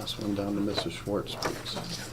Pass one down to Mrs. Schwartz, please.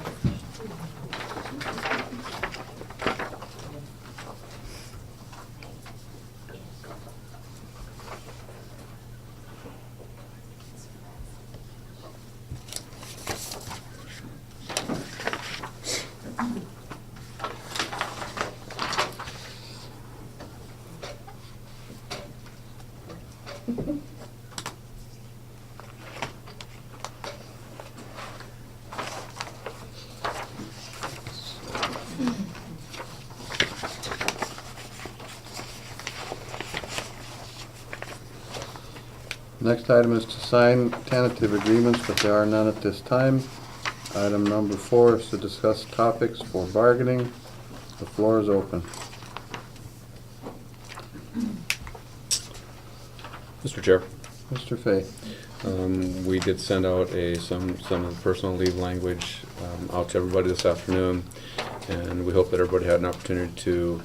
Next item is to sign tentative agreements, but there are none at this time. Item number 4 is to discuss topics for bargaining. The floor is open. Mr. Chair, Mr. Fay. we did send out some of the personal leave language out to everybody this afternoon, and we hope that everybody had an opportunity to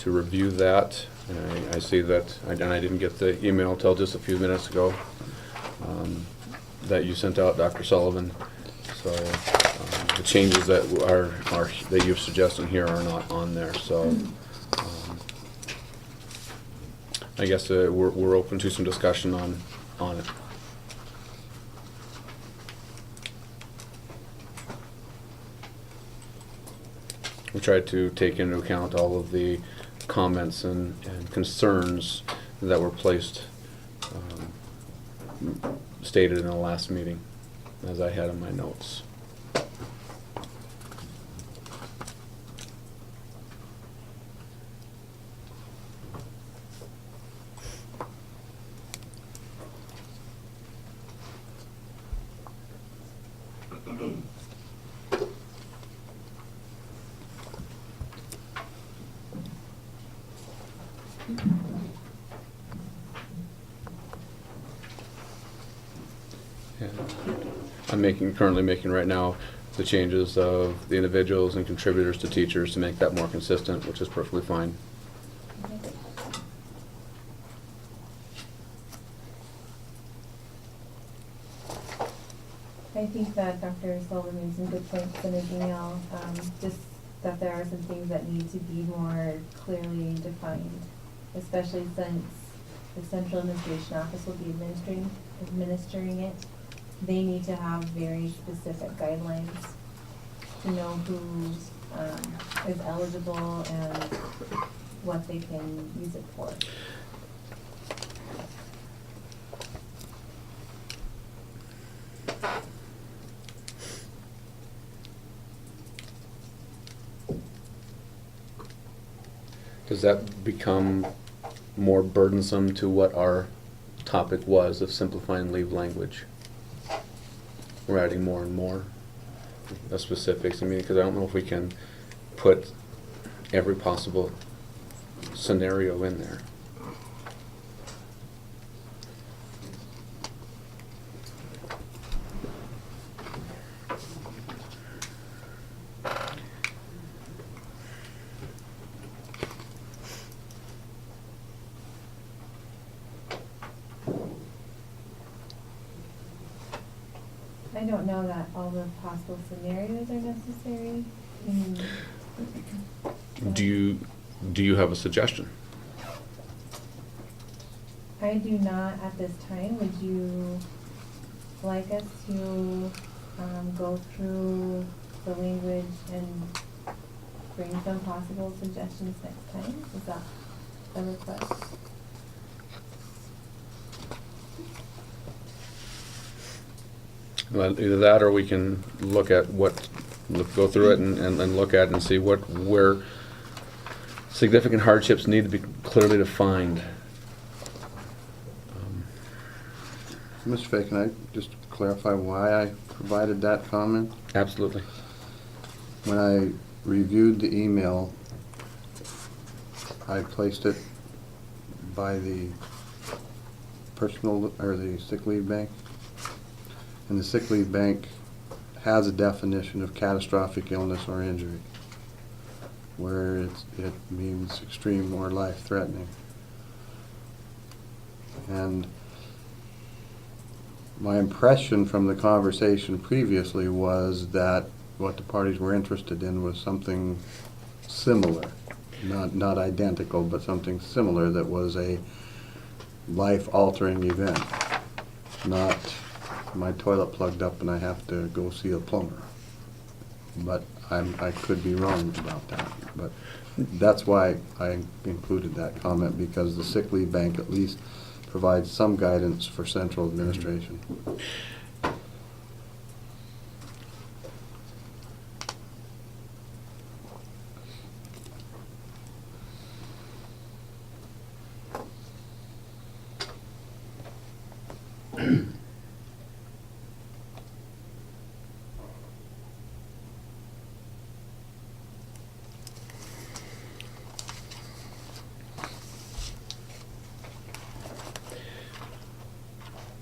review that. And I see that, and I didn't get the email until just a few minutes ago, that you sent out, Dr. Sullivan. So the changes that that you've suggested here are not on there. So I guess we're open to some discussion on it. We tried to take into account all of the comments and concerns that were placed, stated in the last meeting, as I had in my notes. I'm currently making right now the changes of the individuals and contributors to teachers to make that more consistent, which is perfectly fine. I think that Dr. Sullivan made some good points in his email, just that there are some things that need to be more clearly defined, especially since the Central Administration Office will be administering it. They need to have very specific guidelines to know who is eligible and what they can use it for. Does that become more burdensome to what our topic was of simplifying leave language? We're adding more and more specifics. I mean, because I don't know if we can put every possible scenario in there. I don't know that all the possible scenarios are necessary. Do you have a suggestion? I do not at this time. Would you like us to go through the language and bring some possible suggestions next time? Is that a request? Well, either that, or we can look at go through it and look at it and see where significant hardships need to be clearly defined. Mr. Fay, can I just clarify why I provided that comment? Absolutely. When I reviewed the email, I placed it by the personal or the sick leave bank. And the sick leave bank has a definition of catastrophic illness or injury, where it means extreme or life-threatening. And My impression from the conversation previously was that what the parties were interested in was something similar, not identical, but something similar that was a life-altering event, not my toilet plugged up and I have to go see a plumber. But I could be wrong about that, but that's why I included that comment, because the sick leave bank at least provides some guidance for central administration.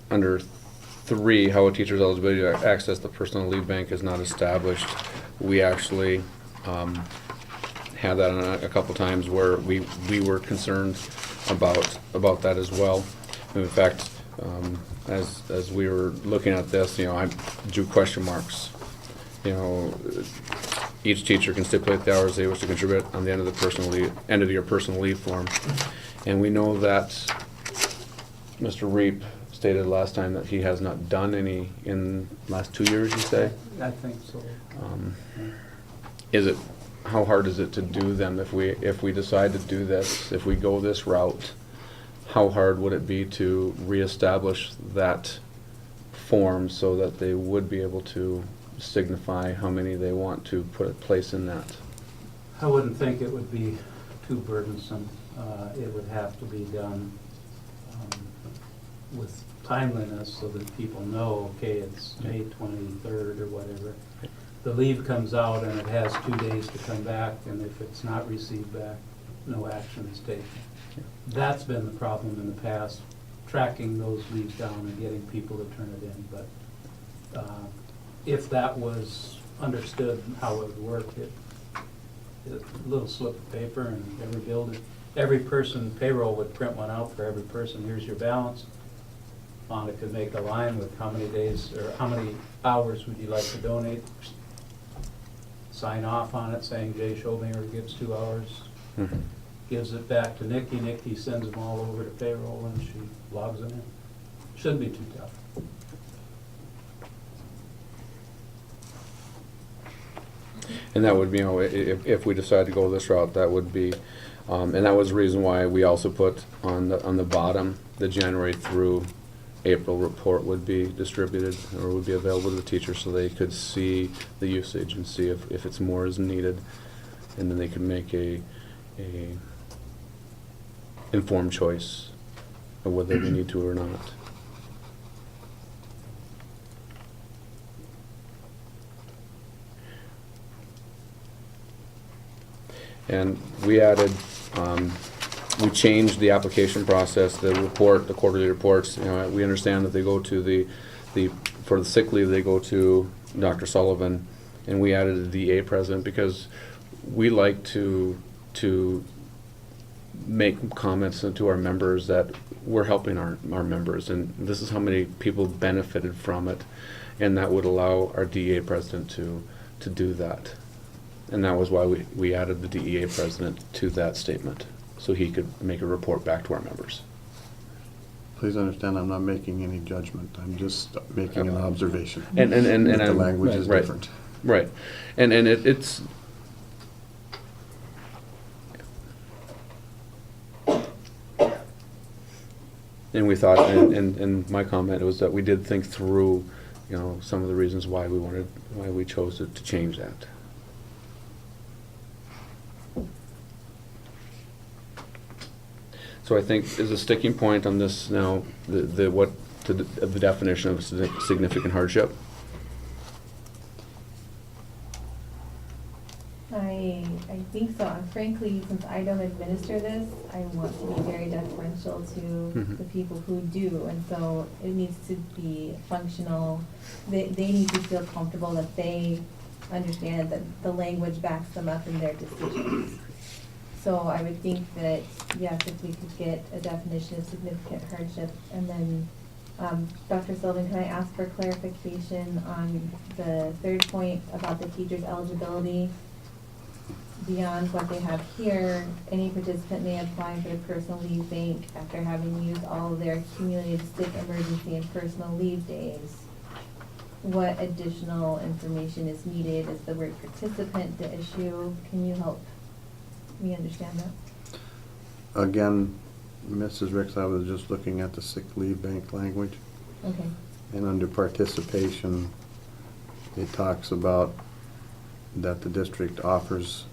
Under 3, how a teacher's eligibility to access the personal leave bank is not established. We actually had that on a couple times where we were concerned about that as well. In fact, as we were looking at this, I drew question marks. Each teacher can stipulate the hours they wish to contribute on the end of your personal leave form, and we know that Mr. Reap stated last time that he has not done any in last 2 years, you say? I think so. How hard is it to do them if we decide to do this, if we go this route? How hard would it be to reestablish that form so that they would be able to signify how many they want to place in that? I wouldn't think it would be too burdensome. It would have to be done with timeliness so that people know, okay, it's May 23rd or whatever. The leave comes out and it has 2 days to come back, and if it's not received back, no action is taken. That's been the problem in the past, tracking those leaves down and getting people to turn it in. But if that was understood how it would work, a little slip of paper, and every person, payroll would print one out for every person. Here's your balance. Fonda could make a line with how many days or how many hours would you like to donate. Sign off on it saying Jay Schobinger gets 2 hours. Mm-hmm. Gives it back to Nikki. Nikki sends them all over to payroll and she logs them in. Shouldn't be too tough. And that would be, if we decide to go this route, that would be, and that was the reason why we also put on the bottom, the January through April report would be distributed or would be available to the teachers so they could see the usage and see if it's more is needed, and then they could make a informed choice of whether they need to or not. And we added, we changed the application process, the quarterly reports. We understand that they go to for the sick leave, they go to Dr. Sullivan, and we added the DEA president because we like to make comments to our members that we're helping our members, and this is how many people benefited from it, and that would allow our DEA president to do that. And that was why we added the DEA president to that statement, so he could make a report back to our members. Please understand, I'm not making any judgment. I'm just making an observation. And That the I'm- language is right, different. Right, and it's. And we thought, and my comment was that we did think through, some of the reasons why we chose to change that. So I think is a sticking point on this now, the definition of significant hardship. I think so. And frankly, since I don't administer this, I want to be very deferential to Mhm. the people who do. And so it needs to be functional. They need to feel comfortable that they understand that the language backs them up in their decisions. So I would think that, yes, if we could get a definition of significant hardship and then Dr. Sullivan, can I ask for clarification on the third point about the teacher's eligibility? Beyond what they have here, any participant may apply for the personal leave bank after having used all of their accumulated sick, emergency, and personal leave days. What additional information is needed? Is the word participant the issue? Can you help me understand that? Again, Mrs. Ricks, I was just looking at the sick leave bank language. Okay. And under participation, it talks about that the district offers,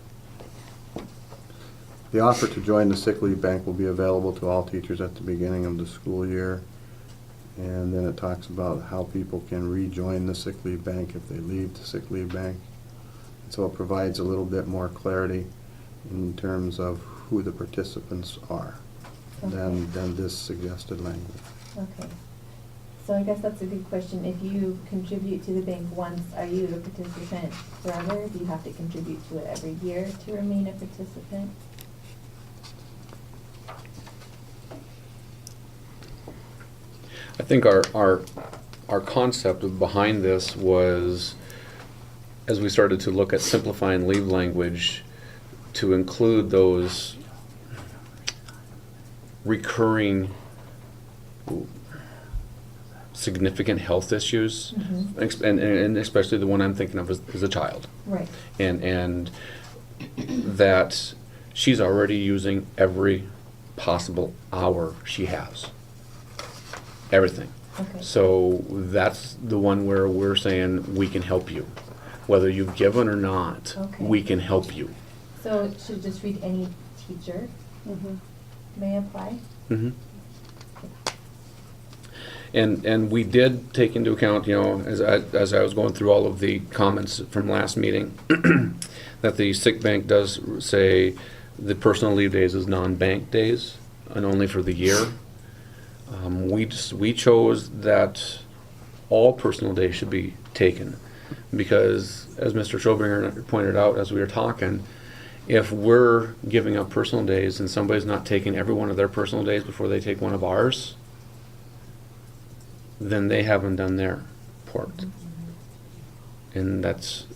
the offer to join the sick leave bank will be available to all teachers at the beginning of the school year. And then it talks about how people can rejoin the sick leave bank if they leave the sick leave bank. So it provides a little bit more clarity in terms of who the participants are than this suggested language. Okay. So I guess that's a good question. If you contribute to the bank once, are you a participant forever? Do you have to contribute to it every year to remain a participant? I think our concept behind this was, as we started to look at simplifying leave language, to include those recurring significant health issues, and especially the one I'm thinking of is a child. Right. And that she's already using every possible hour she has. Everything. Okay. So that's the one where we're saying we can help you. Whether you've given or not, Okay. we can help you. So it should just read any teacher may apply? Mhm. And we did take into account, you know, as I was going through all of the comments from last meeting, that the sick bank does say the personal leave days is non-bank days and only for the year. We chose that all personal days should be taken because, as Mr. Schobinger pointed out as we were talking, if we're giving up personal days and somebody's not taking every one of their personal days before they take one of ours, then they haven't done their part. And that's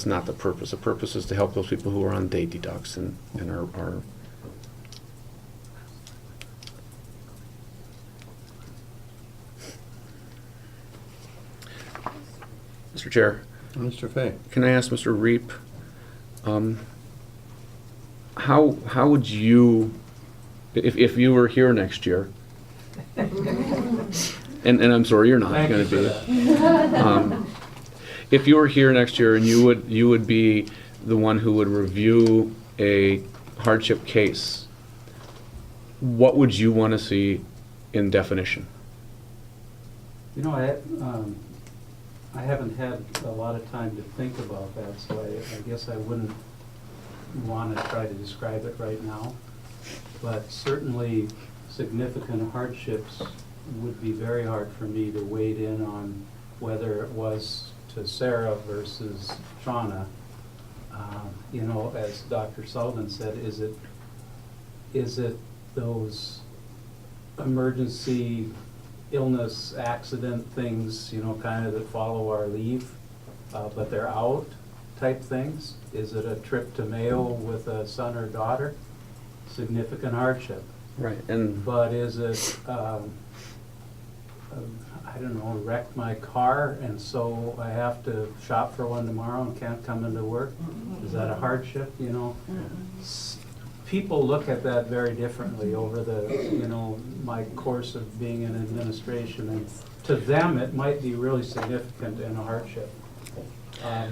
not the purpose. The purpose is to help those people who are on day deducts and are Mr. Chair, Mr. Fay? can I ask Mr. Reap, how would you, if you were here next year, and I'm sorry you're not Thank going you to for be, that. if you were here next year and you would be the one who would review a hardship case, what would you want to see in definition? You know, I haven't had a lot of time to think about that, so I guess I wouldn't want to try to describe it right now. But certainly significant hardships would be very hard for me to wade in on whether it was to Sarah versus Shauna. You know, as Dr. Sullivan said, is it those emergency illness, accident things, you know, kind of that follow our leave, but they're out type things? Is it a trip to Mayo with a son or daughter? Significant hardship. Right. And But is it, I don't know, wrecked my car and so I have to shop for one tomorrow and can't come into work? Is that a hardship, you know? People look at that very differently over the, you know, my course of being in administration, and to them, it might be really significant and a hardship.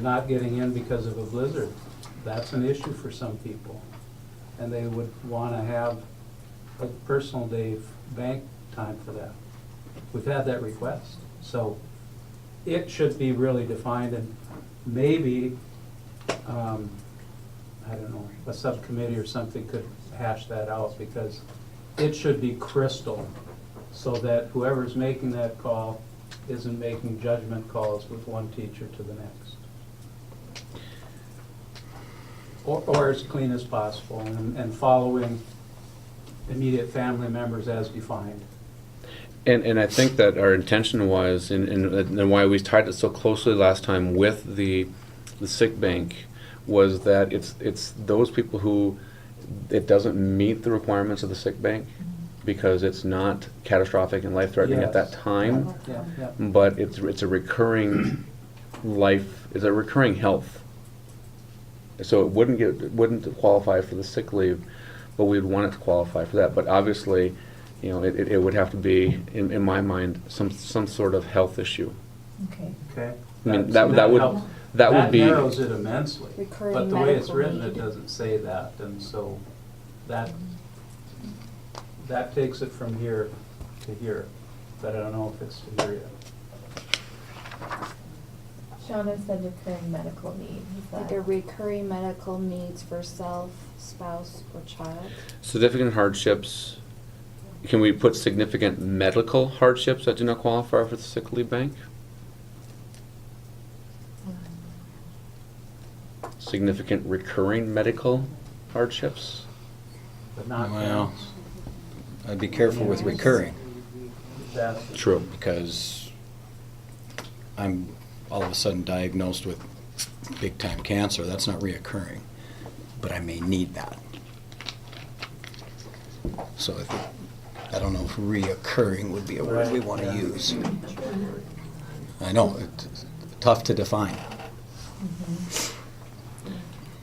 Not getting in because of a blizzard, that's an issue for some people. And they would want to have a personal day bank time for that. We've had that request. So it should be really defined, and maybe, I don't know, a subcommittee or something could hash that out, because it should be crystal so that whoever's making that call isn't making judgment calls with one teacher to the next. Or as clean as possible, and following immediate family members as defined. And I think that our intention was, and why we tied it so closely last time with the sick bank, was that it's those people who it doesn't meet the requirements of the sick bank because it's not catastrophic and life-threatening at that Yes. time, Yeah. but it's a recurring it's a recurring health. So it wouldn't qualify for the sick leave, but we'd want it to qualify for that. But obviously, you know, it would have to be, in my mind, some sort of health issue. Okay. Okay. I mean, See, that would helps. that would be That narrows it immensely. Recurring But the way it's medical written, it need. doesn't say that, and so that takes it from here to here, but I don't know if it's to here yet. Shauna said recurring medical needs. Is Like that? a recurring medical needs for self, spouse, or child. significant hardships. Can we put significant medical hardships that do not qualify for the sick leave bank? Significant recurring medical hardships? But not Well, counts. I'd be careful with recurring, That's True. because I'm all of a sudden diagnosed with big-time cancer. That's not reoccurring, but I may need that. So I don't know if reoccurring would be a word we want to use. I know, it's tough to define.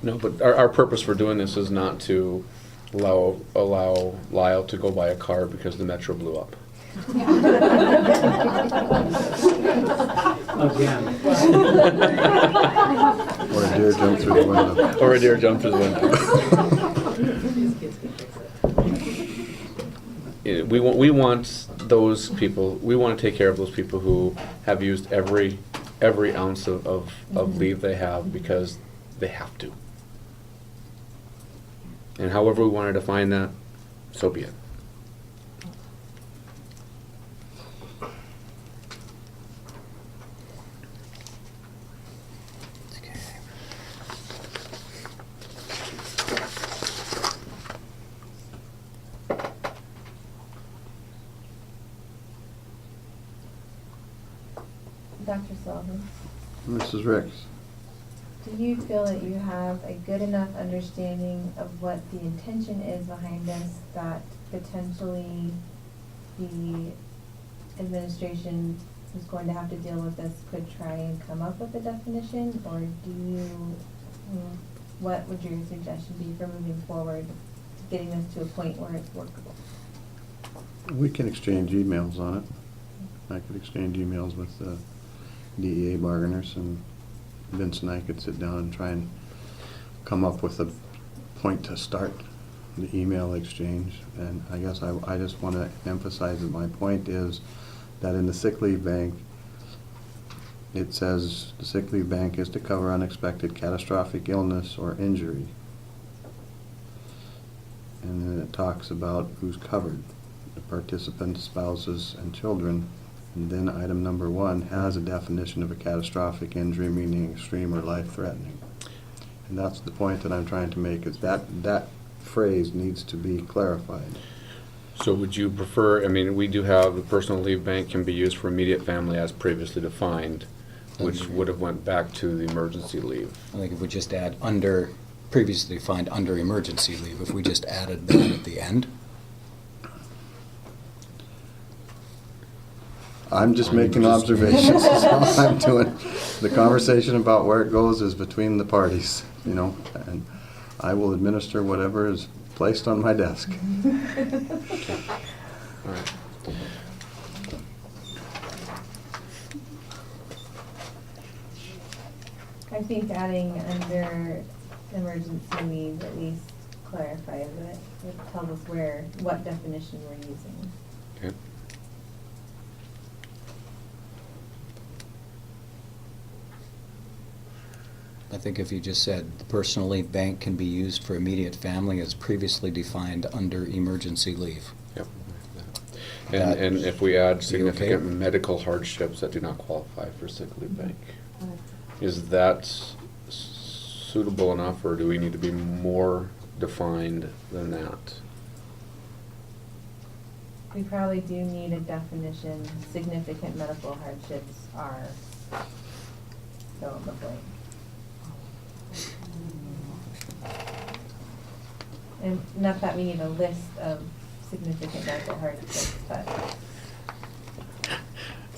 No, but our purpose for doing this is not to allow Lyle to go buy a car because the Metro blew up. again. Or a deer jumped through the window. Or a deer jumped through the window. We want those people, we want to take care of those people who have used every ounce of leave they have because they have to. And however we want to define that, so be it. Okay. Dr. Sullivan, Mrs. Ricks? do you feel that you have a good enough understanding of what the intention is behind this, that potentially the administration who's going to have to deal with this could try and come up with a definition, or do you, what would your suggestion be for moving forward, getting this to a point where it's workable? We can exchange emails on it. I could exchange emails with the DEA bargainers, and Vince and I could sit down and try and come up with a point to start the email exchange. And I guess I just want to emphasize that my point is that in the sick leave bank, it says the sick leave bank is to cover unexpected catastrophic illness or injury. And then it talks about who's covered, the participants, spouses, and children. And then item number 1 has a definition of a catastrophic injury, meaning extreme or life-threatening. And that's the point that I'm trying to make, is that phrase needs to be clarified. So would you prefer, I mean, we do have the personal leave bank can be used for immediate family as previously defined, which would have went back to the emergency leave. I think if we just add under, previously defined under emergency leave, if we just added that at the end. I'm just making observations, is all I'm doing. The conversation about where it goes is between the parties, you know, and I will administer whatever is placed on my desk. All right. I think adding under emergency leave at least clarifies it. It tells us what definition we're using. Okay. I think if you just said the personal leave bank can be used for immediate family as previously defined under emergency leave. Yep. That- And if we add Be significant okay? medical hardships that do not qualify for sick leave bank, is that suitable enough, or do we need to be more defined than that? We probably do need a definition. Significant medical hardships are fill in the blank. And not that we need a list of significant medical hardships, but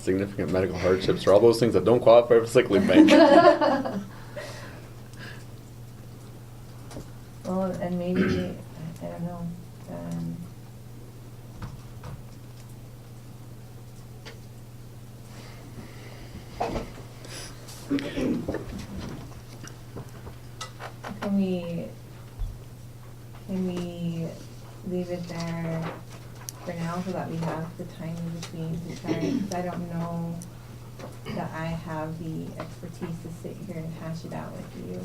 Significant medical hardships are all those things that don't qualify for sick leave bank. well, and maybe, I don't know, can we leave it there for now so that we have the time in between to try? Because I don't know that I have the expertise to sit here and hash it out with you.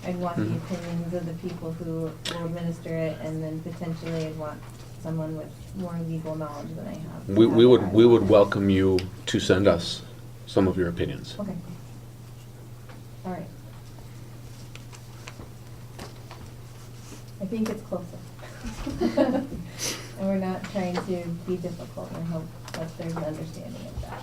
I'd want the opinions of the people who will administer it, and then potentially I'd want someone with more legal knowledge than I have. We would welcome you to send us some of your opinions. Okay. All right. I think it's closer. And we're not trying to be difficult, and I hope that there's an understanding of that.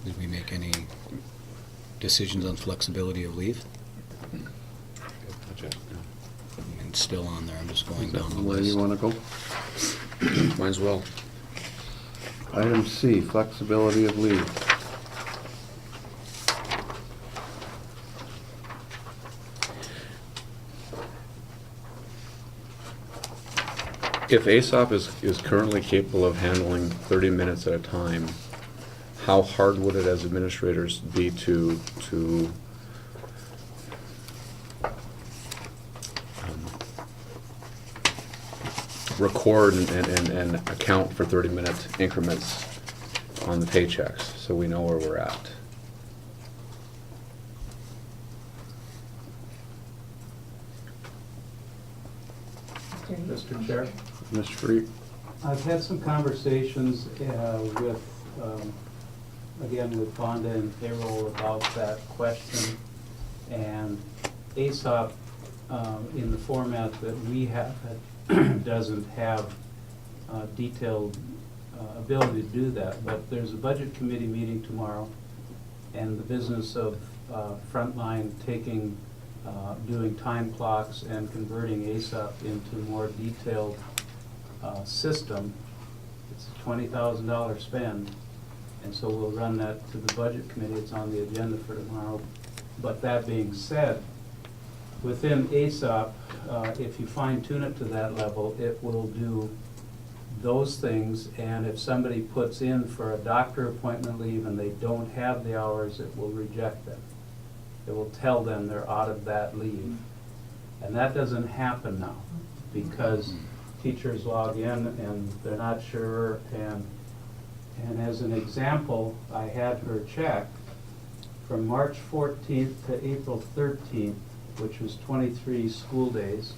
Did we make any decisions on flexibility of leave? It's still on there, I'm just going down the Where list. you wanna go? Might as well. Item C, flexibility of leave. If ASOP is currently capable of handling 30 minutes at a time, how hard would it as administrators be to record and account for 30-minute increments on the paychecks so we know where we're at? Mr. Chair? Mr. Freak? I've had some conversations with, again, with Fonda and payroll about that question. And ASOP, in the format that we have, doesn't have detailed ability to do that. But there's a budget committee meeting tomorrow, and the business of Frontline taking, doing time clocks and converting ASOP into more detailed system. It's a $20,000 spend, and so we'll run that to the budget committee. It's on the agenda for tomorrow. But that being said, within ASOP, if you fine tune it to that level, it will do those things, and if somebody puts in for a doctor appointment leave and they don't have the hours, it will reject them. It will tell them they're out of that leave. And that doesn't happen now, because teachers log in and they're not sure, and as an example, I had her check from March 14th to April 13th, which was 23 school days.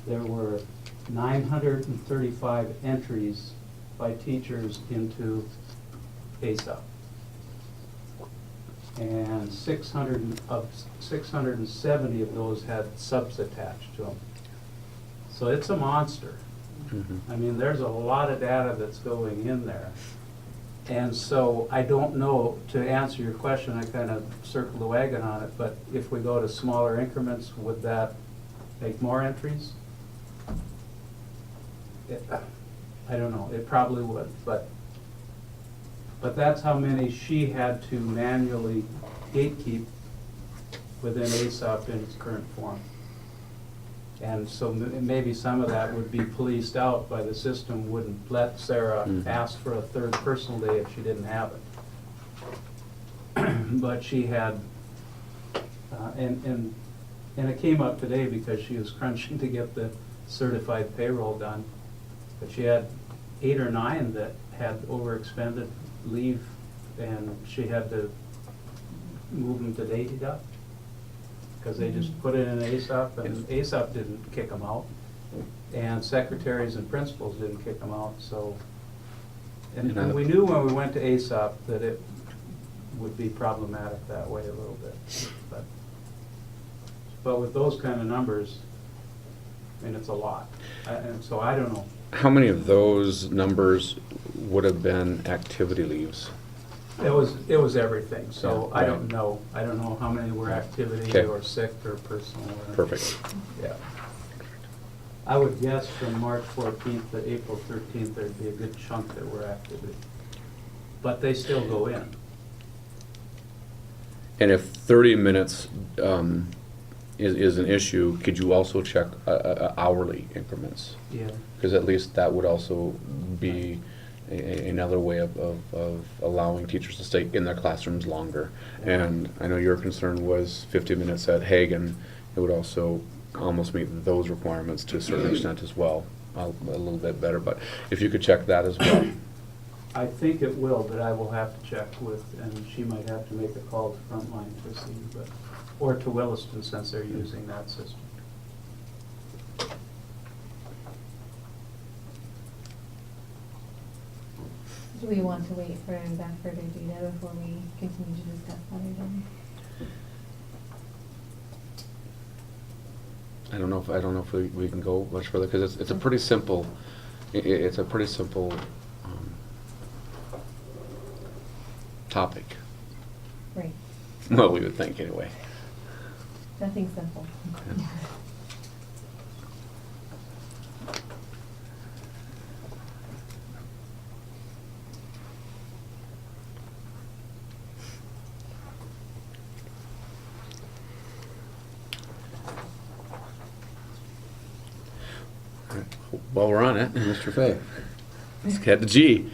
There were 935 entries by teachers into ASOP. And 670 of those had subs attached to them. So it's a monster. I mean, there's a lot of data that's going in there. And so I don't know, to answer your question, I kind of circled the wagon on it, but if we go to smaller increments, would that make more entries? I don't know, it probably would, but that's how many she had to manually gatekeep within ASOP in its current form. And so maybe some of that would be policed out by the system, wouldn't let Sarah ask for a third personal day if she didn't have it. But she had, and it came up today because she was crunching to get the certified payroll done. But she had 8 or 9 that had overexpended leave, and she had to move them to DEA? Because they just put it in ASAP, and ASAP didn't kick them out. And secretaries and principals didn't kick them out, so. And we knew when we went to ASAP that it would be problematic that way a little bit. But with those kind of numbers, I mean, it's a lot. And so I don't know. How many of those numbers would have been activity leaves? It was everything, so Yeah, I don't right. know. I don't know how many were activity Okay. or sick or personal. Or Perfect. Yeah. I would guess from March 14th to April 13th, there'd be a good chunk that were activity. But they still go in. And if 30 minutes is an issue, could you also check hourly increments? Yeah. Because at least that would also be another way of allowing teachers to stay in their classrooms longer. And I know your concern was 50 minutes at Hagen. It would also almost meet those requirements to a certain extent as well, a little bit better. But if you could check that as well. I think it will, but I will have to check with, and she might have to make a call to Frontline to see, but, or to Williston since they're using that system. Do we want to wait for that further data before we continue to discuss that item? I don't know if we can go much further because it's a pretty simple, it's a pretty simple topic. Right, Well, we would think anyway. nothing simple. Yeah. While we're on it, Mr. Fay? let's get to G.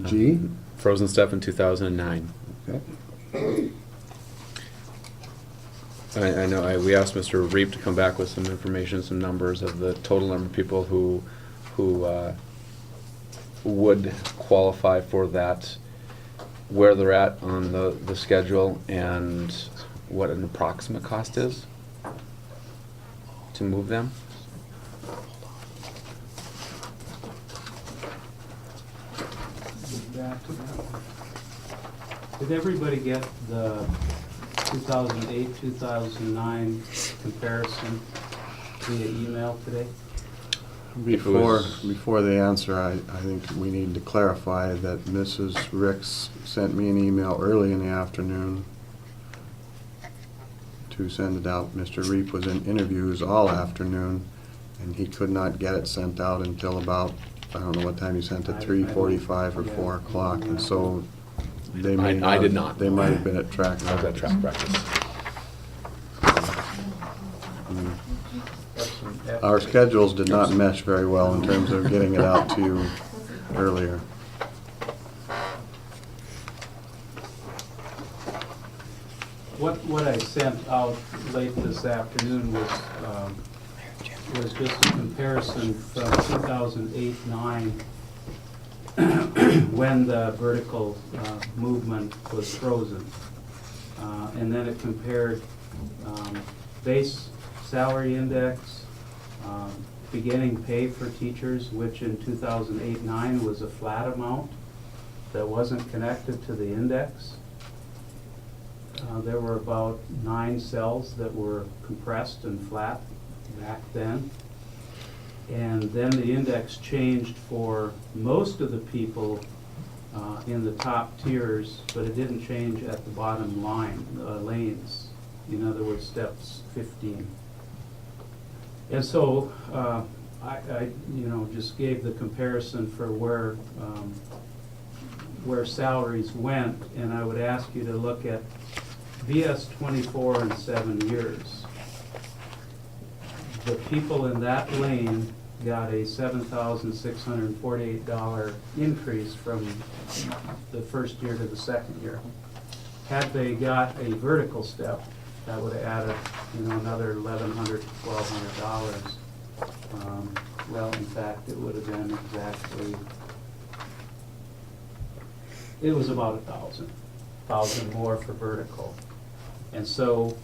G? Frozen stuff in 2009. Okay. I know we asked Mr. Reap to come back with some information, some numbers of the total number of people who would qualify for that, where they're at on the schedule, and what an approximate cost is to move them. Back to that one. Did everybody get the 2008, 2009 comparison via email today? Before they answer, I think we need to clarify that Mrs. Ricks sent me an email early in the afternoon to send it out. Mr. Reap was in interviews all afternoon, and he could not get it sent out until about, I don't know what time he sent it, 3:45 or 4 o'clock, and so they may I did not. They might have been at track. I was at track practice. Our schedules did not mesh very well in terms of getting it out to you earlier. What I sent out late this afternoon was just a comparison from 2008-9 when the vertical movement was frozen. And then it compared base salary index, beginning pay for teachers, which in 2008-9 was a flat amount that wasn't connected to the index. There were about 9 cells that were compressed and flat back then. And then the index changed for most of the people in the top tiers, but it didn't change at the bottom line, lanes. In other words, steps 15. And so I just gave the comparison for where salaries went, and I would ask you to look at BS 24 and 7 years. The people in that lane got a $7,648 increase from the first year to the second year. Had they got a vertical step, that would have added, another $1,100 to $1,200. Well, in fact, it would have been exactly, it was about 1,000. $1,000 more for vertical. And so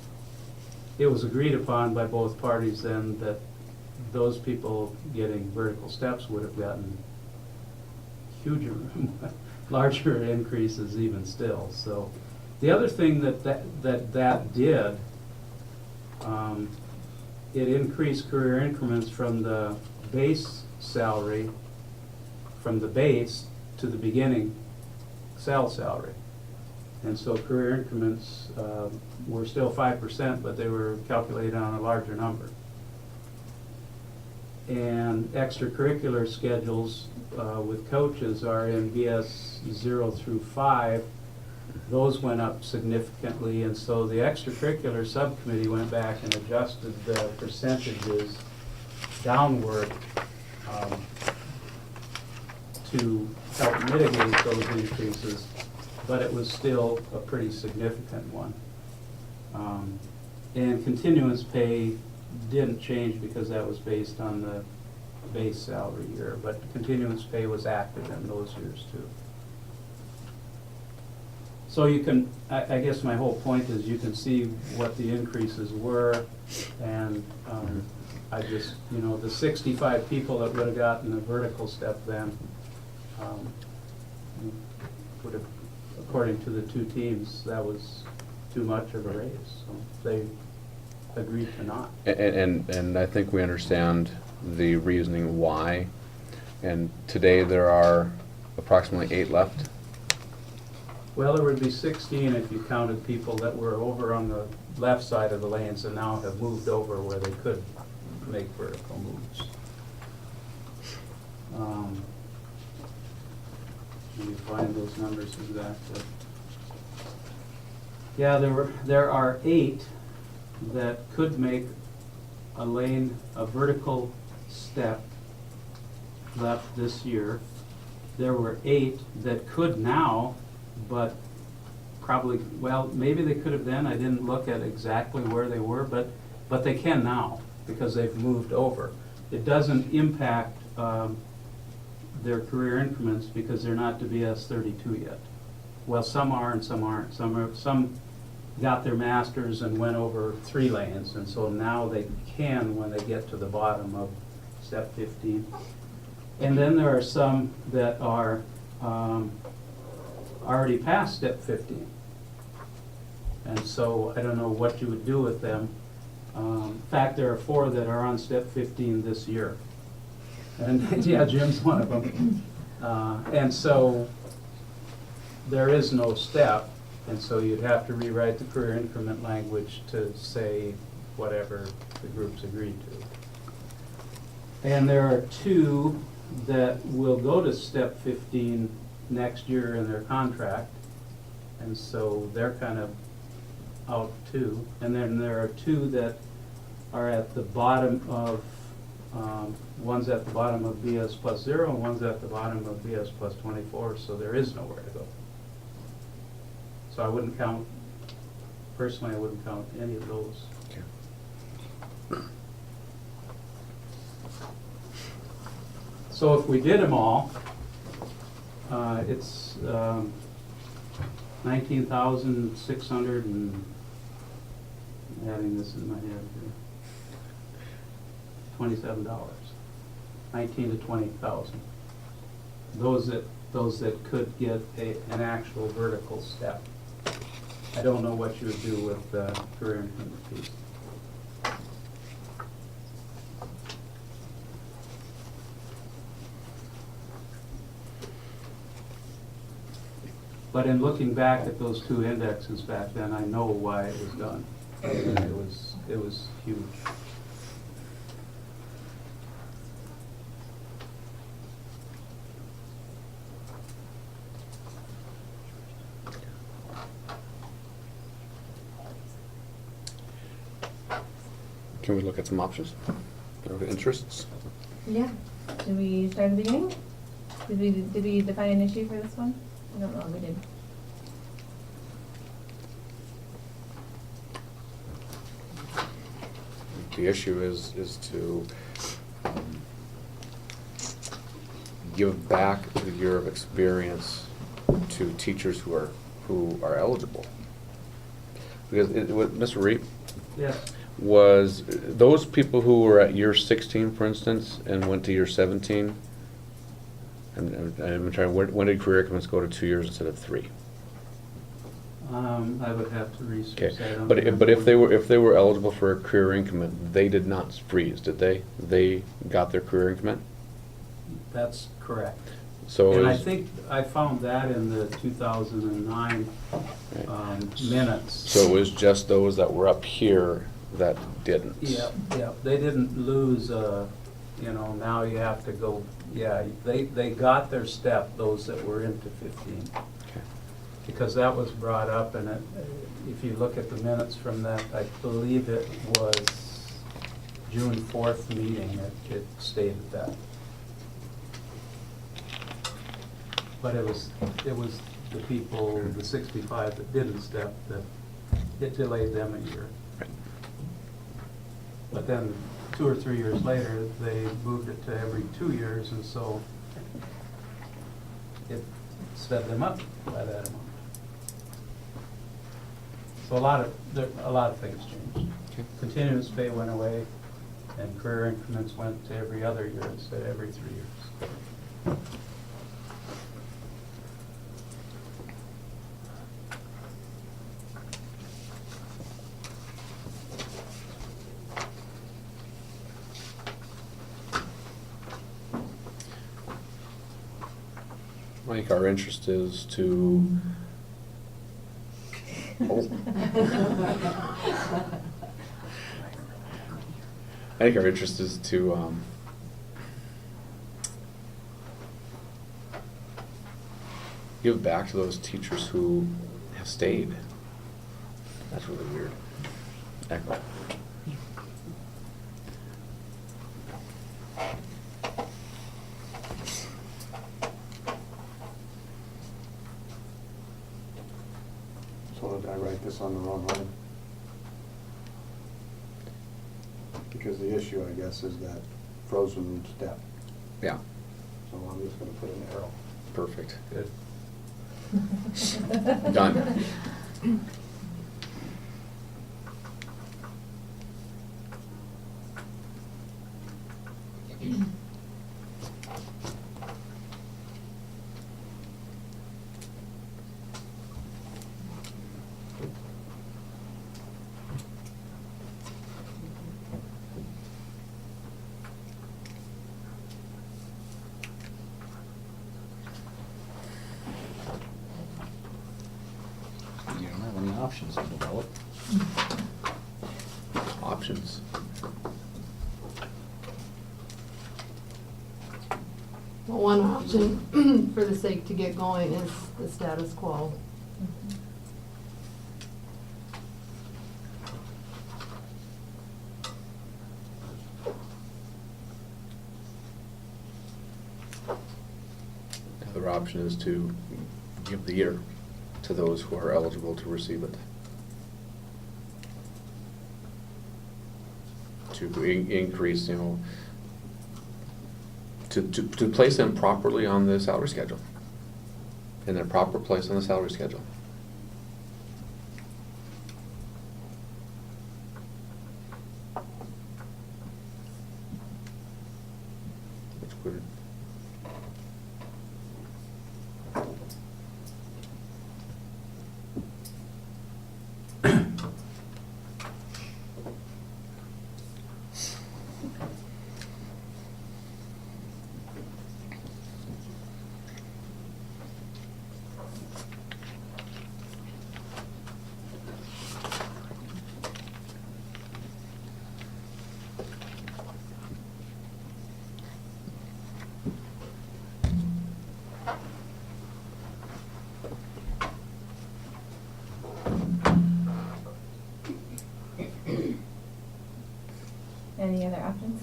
it was agreed upon by both parties then that those people getting vertical steps would have gotten huger, larger increases even still. So the other thing that did, it increased career increments from the base salary, from the base to the beginning salary. And so career increments were still 5%, but they were calculated on a larger number. And extracurricular schedules with coaches are in BS 0 through 5. Those went up significantly, and so the extracurricular subcommittee went back and adjusted the percentages downward to help mitigate those increases, but it was still a pretty significant one. And continuance pay didn't change because that was based on the base salary year, but continuance pay was active in those years too. So you can, I guess my whole point is you can see what the increases were, and I just, you know, the 65 people that would have gotten a vertical step then would have, according to the two teams, that was too much of a raise, so they agreed to not. And I think we understand the reasoning why. And today there are approximately 8 left. Well, there would be 16 if you counted people that were over on the left side of the lanes and now have moved over where they could make vertical moves. Let me find those numbers exactly. Yeah, there are 8 that could make a vertical step left this year. There were 8 that could now, but probably, well, maybe they could have then. I didn't look at exactly where they were, but they can now because they've moved over. It doesn't impact their career increments because they're not to BS 32 yet. Well, some are and some aren't. Some got their masters and went over 3 lanes, and so now they can when they get to the bottom of step 15. And then there are some that are already past step 15. And so I don't know what you would do with them. In fact, there are 4 that are on step 15 this year. And yeah, Jim's one of them. And so there is no step, and so you'd have to rewrite the career increment language to say whatever the groups agreed to. And there are 2 that will go to step 15 next year in their contract, and so they're kind of out too. And then there are 2 that are at the bottom of, one's at the bottom of BS plus 0 and one's at the bottom of BS plus 24, so there is nowhere to go. So I wouldn't count, personally I wouldn't count any of those. Okay. So if we did them all, it's 19,600 and, I'm having this in my head here, $27, 19 to 20,000. Those that could get an actual vertical step. I don't know what you would do with the career increment piece. But in looking back at those 2 indexes back then, I know why it was done. It was huge. Can we look at some options or interests? Yeah. Should we start at the beginning? Did we define an issue for this one? I don't know if we did. The issue is to give back the year of experience to teachers who who are eligible. Because Mr. Reap, Yes, was those people who were at year 16, for instance, and went to year 17, I'm trying, when did career increments go to 2 years instead of 3? I would have to research Okay, that. I don't but remember. if they were eligible for a career increment, they did not freeze, did they? They got their career increment? That's correct. So And I is- think I found that in the 2009 Right. minutes. So it was just those that were up here that didn't? Yeah, yeah, they didn't lose, now you have to go, they got their step, those that were into 15. Okay. Because that was brought up, and if you look at the minutes from that, I believe it was June 4th meeting, it stated that. But it was the people, the 65 that didn't step, that it delayed them a year. Right. But then, 2 or 3 years later, they moved it to every 2 years, and so it sped them up by that amount. So a lot of things changed. Okay. Continuous pay went away, and career increments went to every other year instead of every 3 years. I think our interest is to, I think our interest is to give back to those teachers who have stayed. That's really weird. Echo. So did I write this on the wrong line? Because the issue, I guess, is that frozen step. Yeah, So I'm just gonna put an arrow. perfect. Good. Done. You don't have any options to develop. Options. Well, one option, for the sake to get going, is the status quo. The other option is to give the year to those who are eligible to receive it. To increase, to place them properly on the salary schedule, in their proper place on the salary schedule. Which would Any other options?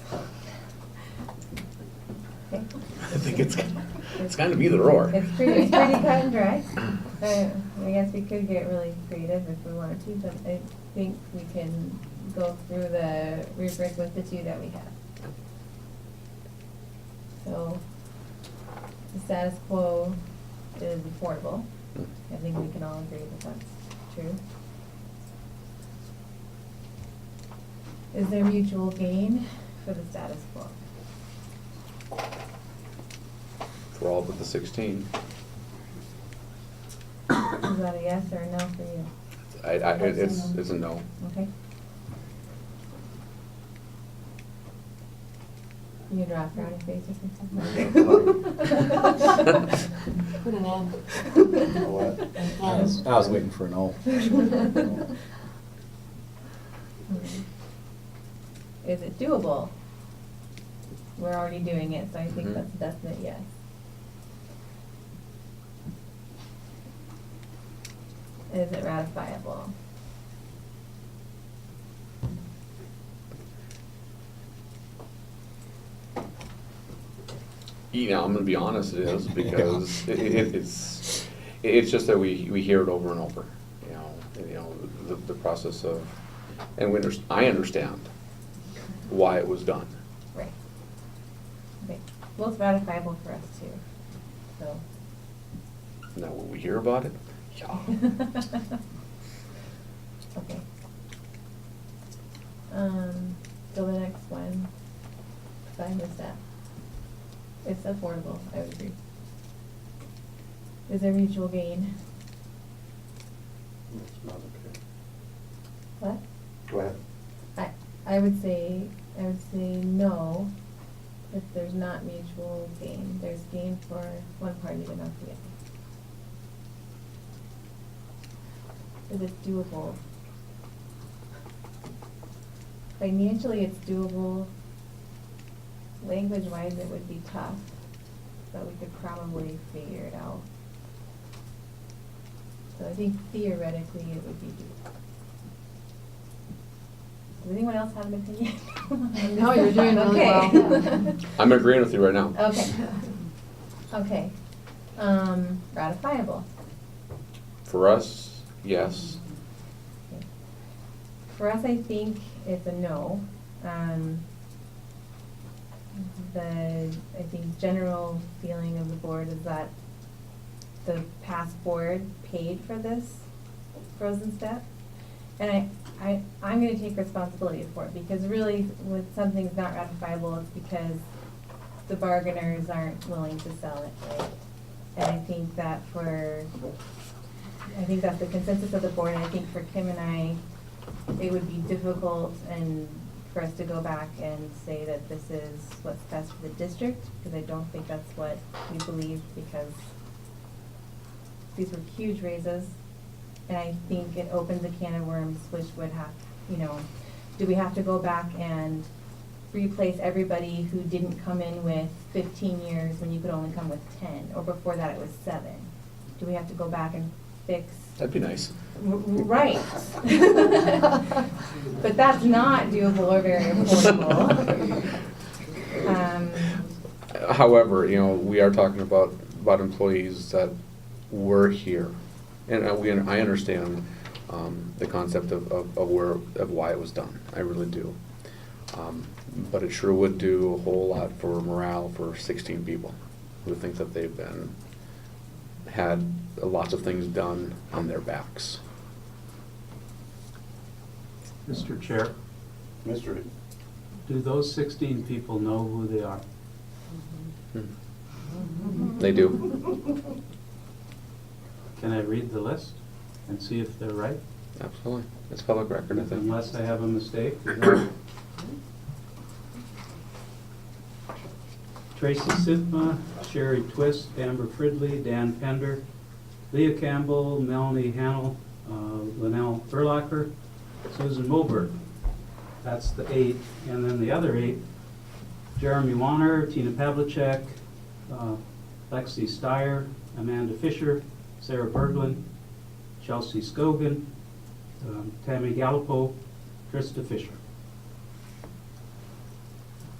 Okay. I think it's kind of either or. It's pretty cut and dry. I guess we could get really creative if we wanted to, but I think we can go through the rubric with the two that we have. So, the status quo is affordable. I think we can all agree that that's true. Is there mutual gain for the status quo? For all but the 16. Is that a yes or a no for you? It's a no. Okay. You draw a frowny face or something? Put an end. I was waiting for an O. Is it doable? We're already doing it, so I think Mhm. that's a definite yes. Is it ratifiable? You know, I'm gonna be honest, it is, because it's just that we hear it over and over, the process of, and I understand why it was done. Right. Okay, well, it's ratifiable for us too, so. Now, when we hear about it, yeah. Okay. So the next one, 'cause I missed that. It's affordable, I would agree. Is there mutual gain? It's not okay. What? Go ahead. I would say no, if there's not mutual gain. There's gain for one party but not the other. Is it doable? Financially, it's doable. Language-wise, it would be tough, but we could probably figure it out. So I think theoretically, it would be doable. Does anyone else have an opinion? No, you're doing really well. Okay. I'm agreeing with you right now. Okay. Okay. Ratifiable. For us, yes. Okay. For us, I think it's a no. I think general feeling of the board is that the past board paid for this frozen step. And I'm gonna take responsibility for it, because really, when something's not ratifiable, it's because the bargainers aren't willing to sell it, right? And I think that's the consensus of the board, and I think for Kim and I, it would be difficult and for us to go back and say that this is what's best for the district, because I don't think that's what we believe, because these were huge raises. And I think it opens a can of worms, which would have, do we have to go back and replace everybody who didn't come in with 15 years when you could only come with 10, or before that it was 7? Do we have to go back and fix? That'd be nice. Right. But that's not doable or very affordable. However, we are talking about employees that were here. And I understand the concept of why it was done. I really do. But it sure would do a whole lot for morale for 16 people who think that they've had lots of things done on their backs. Mr. Chair, Mr. do those 16 people know who they are? They do. Can I read the list and see if they're right? Absolutely. It's public record, I think. Unless I have a mistake. Tracy Sitma, Sherry Twist, Amber Fridley, Dan Pender, Leah Campbell, Melanie Hannell, Linnell Burlacher, Susan Moberg. That's the 8. And then the other 8, Jeremy Warner, Tina Pavlicek, Lexi Steyer, Amanda Fisher, Sarah Berglund, Chelsea Scogan, Tammy Gallipo, Krista Fisher.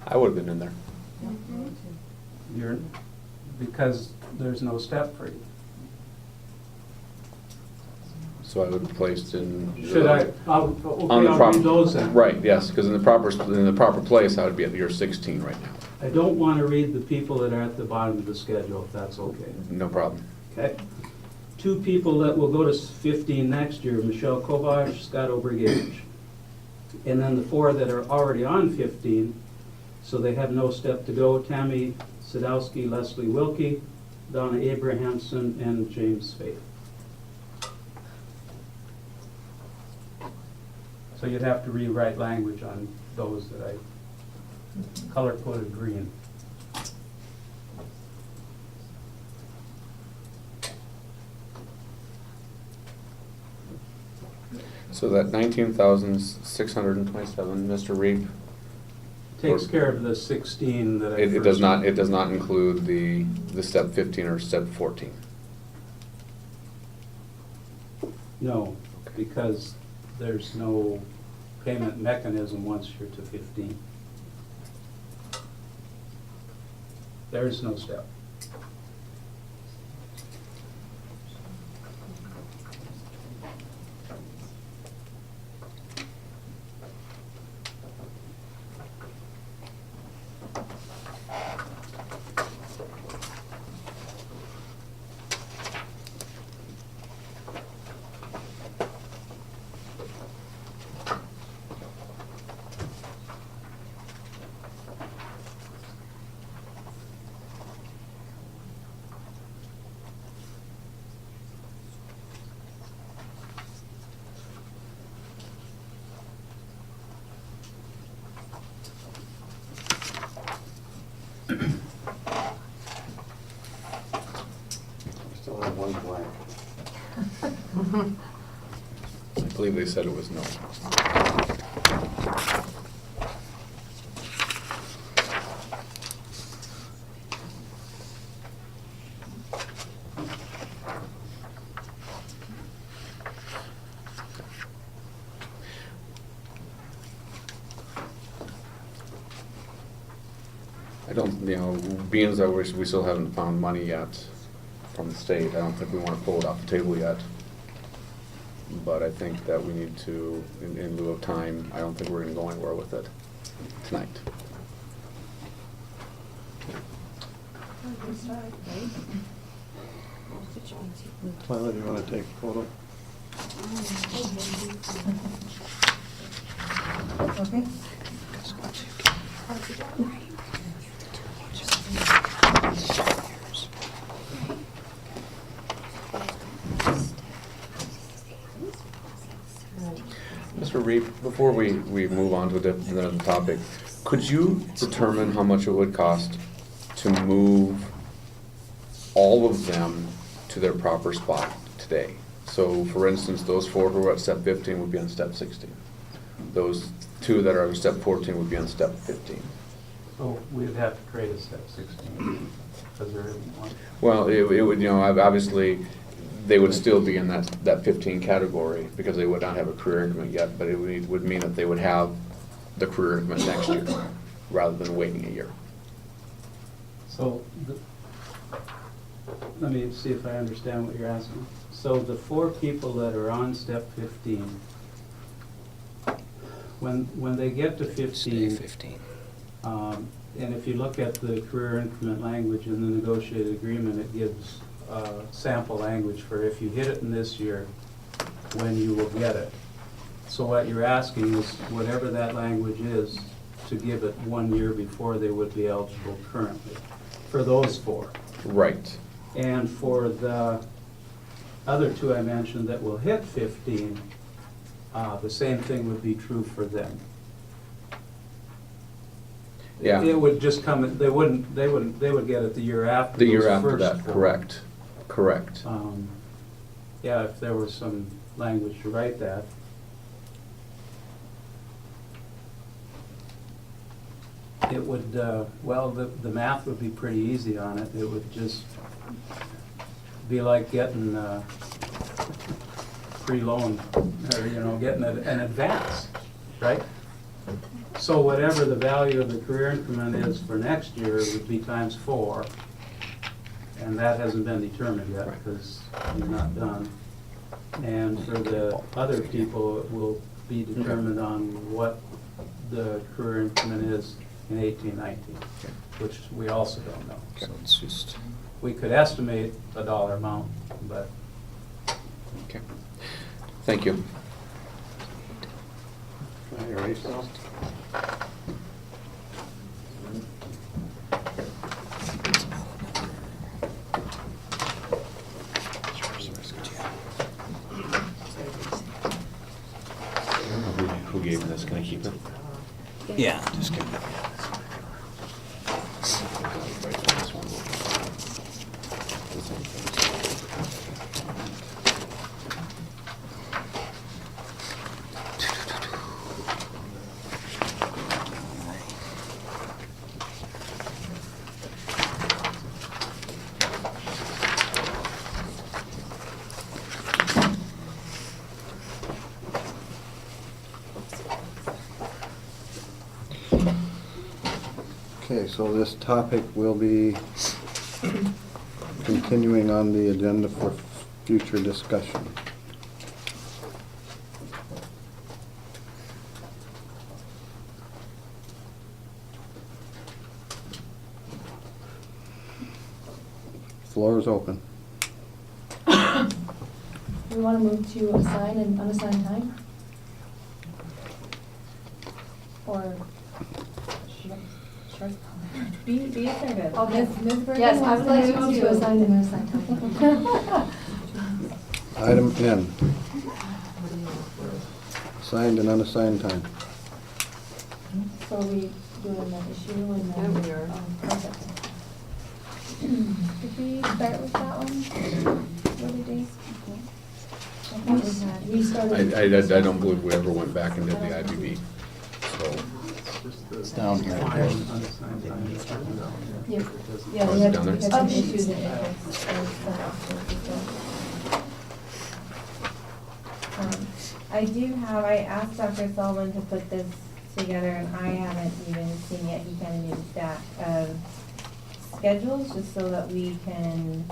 I would have been in there. Because there's no step for you. So I would have placed in. Should I, I'll read those then. Right, yes, because in the proper place, I would be at your 16 right now. I don't want to read the people that are at the bottom of the schedule, if that's okay. No problem. Okay. two people that will go to 15 next year, Michelle Kovash, Scott Obergage. And then the four that are already on 15, so they have no step to go, Tammy Sadowski, Leslie Wilkie, Donna Abrahamson, and James Faith. So you'd have to rewrite language on those that I color-coded green. So that 19,627, Mr. Reap, Takes care of the 16 that I it first- does not include the step 15 or step 14. No, because there's no payment mechanism once you're to 15. There's no step. Still have one blank. I believe they said it was no. I don't, being as that we still haven't found money yet from the state, I don't think we want to pull it off the table yet. But I think that we need to, in lieu of time, I don't think we're going to go anywhere with it tonight. Tyler, do you want to take a photo? Okay. Mr. Reap, before we move on to another topic, could you determine how much it would cost to move all of them to their proper spot today? So, for instance, those four who are at step 15 would be on step 16. Those two that are on step 14 would be on step 15. So we'd have to create a step 16, because there isn't one. Well, it would, obviously, they would still be in that 15 category because they would not have a career increment yet, but it would mean that they would have the career increment next year rather than waiting a year. So, let me see if I understand what you're asking. So the four people that are on step 15, when they get to 15, 15. and if you look at the career increment language in the negotiated agreement, it gives sample language for if you hit it in this year, when you will get it. So what you're asking is whatever that language is, to give it 1 year before they would be eligible currently, for those four. Right. And for the other two I mentioned that will hit 15, the same thing would be true for them. Yeah. It would just come, they would get it the year after. The year those after first that, four. correct. Correct. Yeah, if there was some language to write that. It would, well, the math would be pretty easy on it. It would just be like getting pre-loan, or, getting an advance, right? So whatever the value of the career increment is for next year would be times 4. And that hasn't been determined yet because you're not done. And for the other people, it will be determined on what the career increment is in 18-19, which we also don't know. So it's just, We could estimate a dollar amount, but Okay. Thank you. Can I erase those? Who gave me this? Can I keep it? Yeah, just give it. Okay, so this topic will be continuing on the agenda for future discussion. Floor is open. We want to move to assigned and unassigned time? Or should I? These are good. Okay. Ms. Bergen Yes, I would like to wants move to assigned and unassigned time. Item N. Assigned and unassigned time. So are we doing the issue and then? Yeah, we are. Perfect. Did we start with that one? What did they? I thought we had. We started. I don't believe we ever went back and did the IBB, so. It's down here. Unassigned time. Yeah, Oh, yeah, is we it had down there? some issues in I asked Dr. Sullivan to put this together, and I haven't even seen yet. He kind of needs a stack of schedules, just so that we can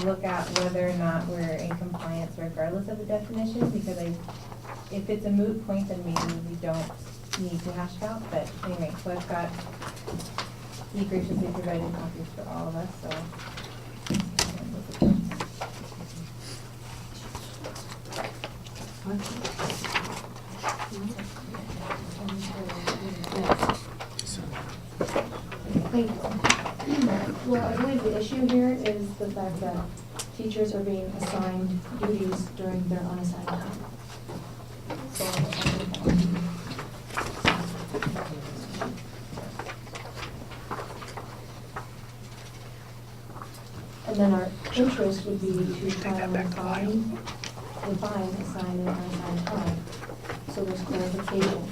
look at whether or not we're in compliance regardless of the definition, because if it's a moot point, then maybe we don't need to hash it out, but anyway, so I've got, he graciously provided copies for all of us, so. Thank you. Well, I believe the issue here is the fact that teachers are being assigned duties during their unassigned time. And then our interest would be to try and define assigned and unassigned time. So there's clarification.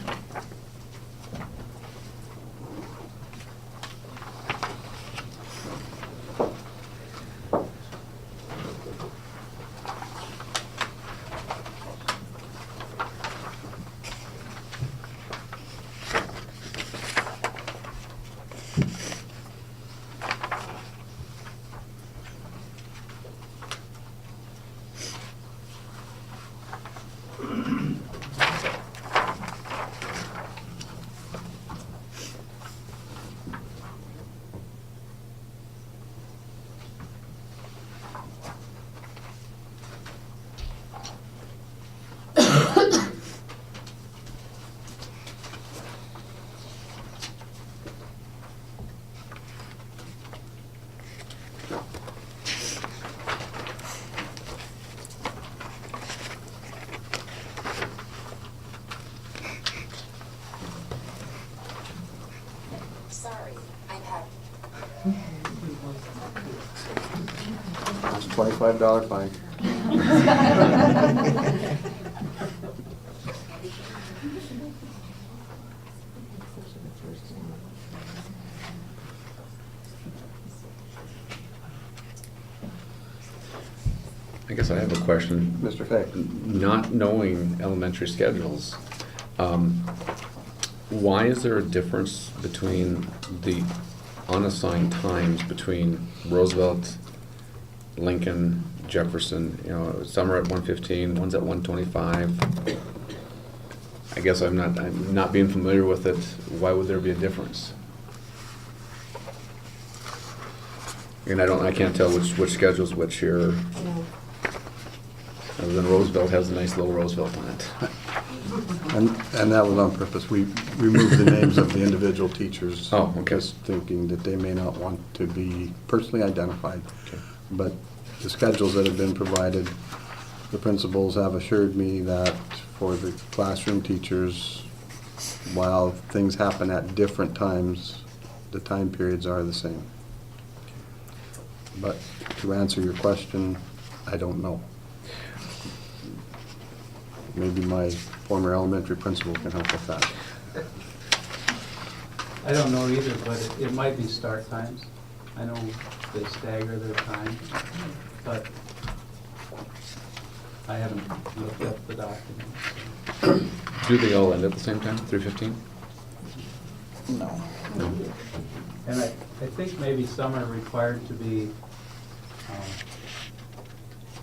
Sorry, I have. It's $25 fine. I guess I have a question. Mr. Fay. Not knowing elementary schedules, why is there a difference between the unassigned times between Roosevelt, Lincoln, Jefferson? You know, some are at 1:15, one's at 1:25. I guess I'm not being familiar with it. Why would there be a difference? And I can't tell which schedule's which here. I then Roosevelt has a nice little Roosevelt on it. And that was on purpose. We removed the names of the individual teachers. Oh, okay. Just thinking that they may not want to be personally identified. Okay. But the schedules that have been provided, the principals have assured me that for the classroom teachers, while things happen at different times, the time periods are the same. But to answer your question, I don't know. Maybe my former elementary principal can help with that. I don't know either, but it might be start times. I know they stagger their time, but I haven't looked up the document. Do they all end at the same time, 3:15? No. And I think maybe some are required to be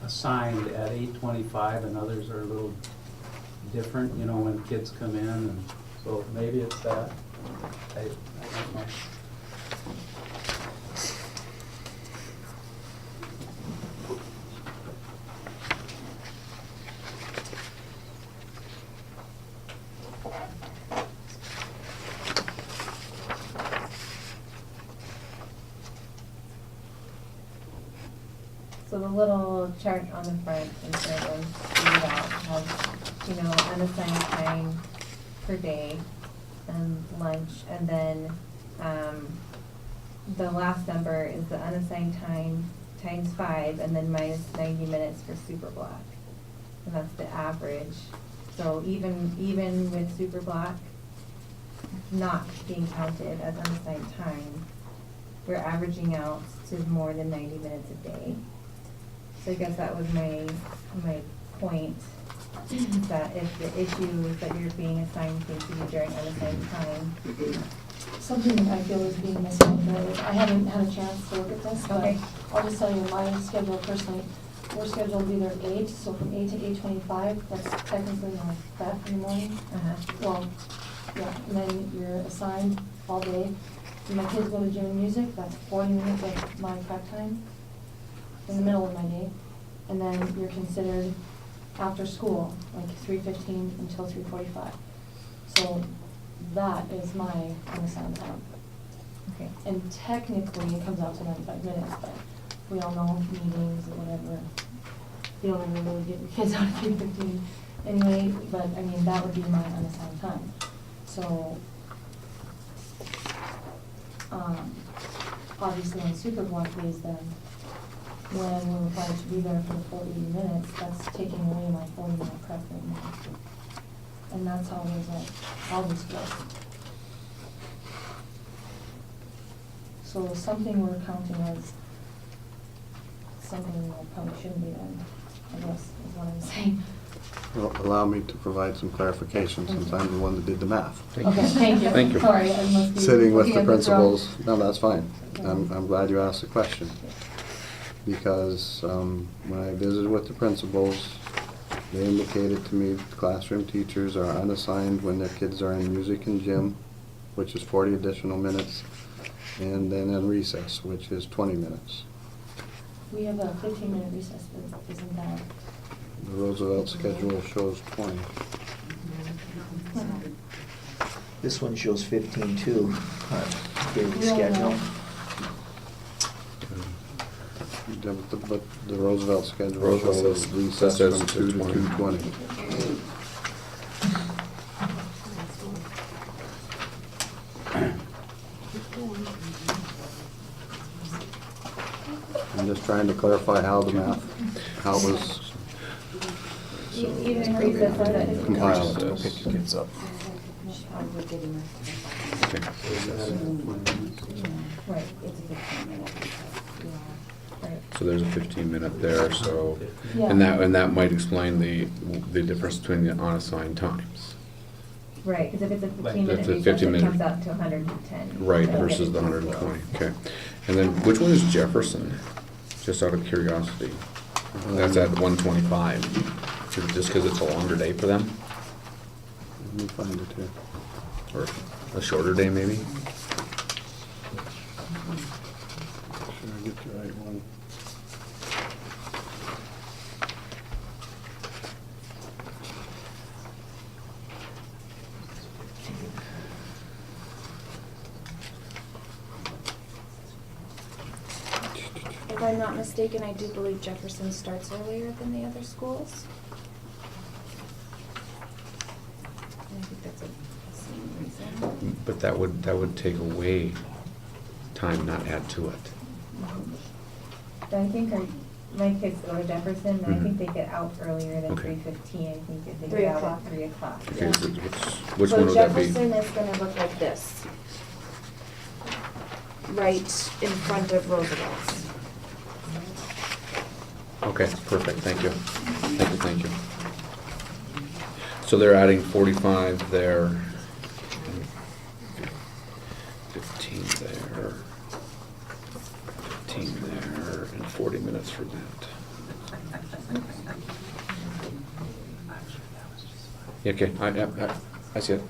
assigned at 8:25 and others are a little different, you know, when kids come in, and so maybe it's that. I don't know. So the little chart on the front instead of laid out has, you know, unassigned time per day and lunch, and then, the last number is the unassigned time times 5, and then minus 90 minutes for super block. And that's the average. So even with super block not being counted as unassigned time, we're averaging out to more than 90 minutes a day. So I guess that was my point, that if the issue is that you're being assigned things to do during unassigned time. Something that I feel is being misunderstood. I haven't had a chance to look at this, but Okay. I'll just tell you my schedule personally. We're scheduled either 8, so from 8 to 8:25, that's technically my prep in the morning. Well, yeah, and then you're assigned all day. When my kids go to gym and music, that's 40 minutes of my prep time in the middle of my day. And then you're considered after school, like 3:15 until 3:45. So that is my unassigned time. Okay. And technically, it comes out to 95 minutes, but we all know meetings or whatever. You don't ever really get your kids out at 3:15 anyway, but I mean, that would be my unassigned time. So, obviously on super block days then, when we're required to be there for the full 80 minutes, that's taking away my 40-minute prep right now. And that's how it is at all these schools. So something we're counting as something that probably shouldn't be done, I guess, is what I'm saying. Well, allow me to provide some clarification since I'm the one that did the math. Thank you. Okay, thank you. Thank you. Sorry, I must be. Sitting with looking the at this wrong. principals, no, that's fine. I'm glad you asked the question. Because when I visited with the principals, they indicated to me that classroom teachers are unassigned when their kids are in music and gym, which is 40 additional minutes, and then in recess, which is 20 minutes. We have a 15-minute recess, but isn't that? The Roosevelt schedule shows 20. This one shows 15 too, daily Yeah. schedule. But the Roosevelt schedule Roosevelt shows says- recess says from 2 to 2:20. 2:20. I'm just trying to clarify how the math, how it was Even recess, that's compiled. Pick your kids up. Okay. right, right. So there's a 15-minute there, so, Yeah. and that might explain the difference between the unassigned times. Right, because if it's a Like, 15-minute that's a recess, it 15-minute. comes out to 110. Right, So versus the it's 120, okay. And then, which one is Jefferson? Just out of curiosity. That's at 125. Is it just because it's a longer day for them? Let me find it here. Or a shorter day, maybe? Make sure I get the right one. If I'm not mistaken, I do believe Jefferson starts earlier than the other schools. And I think that's a same reason. But that would take away time, not add to it. But I think my kids go to Jefferson, and I Mhm. think they get out earlier than Okay. 3:15. I think that they 3 get out o'clock. at 3 o'clock. Okay, Yeah. so which one would that be? So Jefferson is gonna look like this. Right in front of Roosevelt's. Okay, perfect, thank you. Thank you. So they're adding 45 there, 15 there, 15 there, and 40 minutes for that. Yeah, okay, I see it.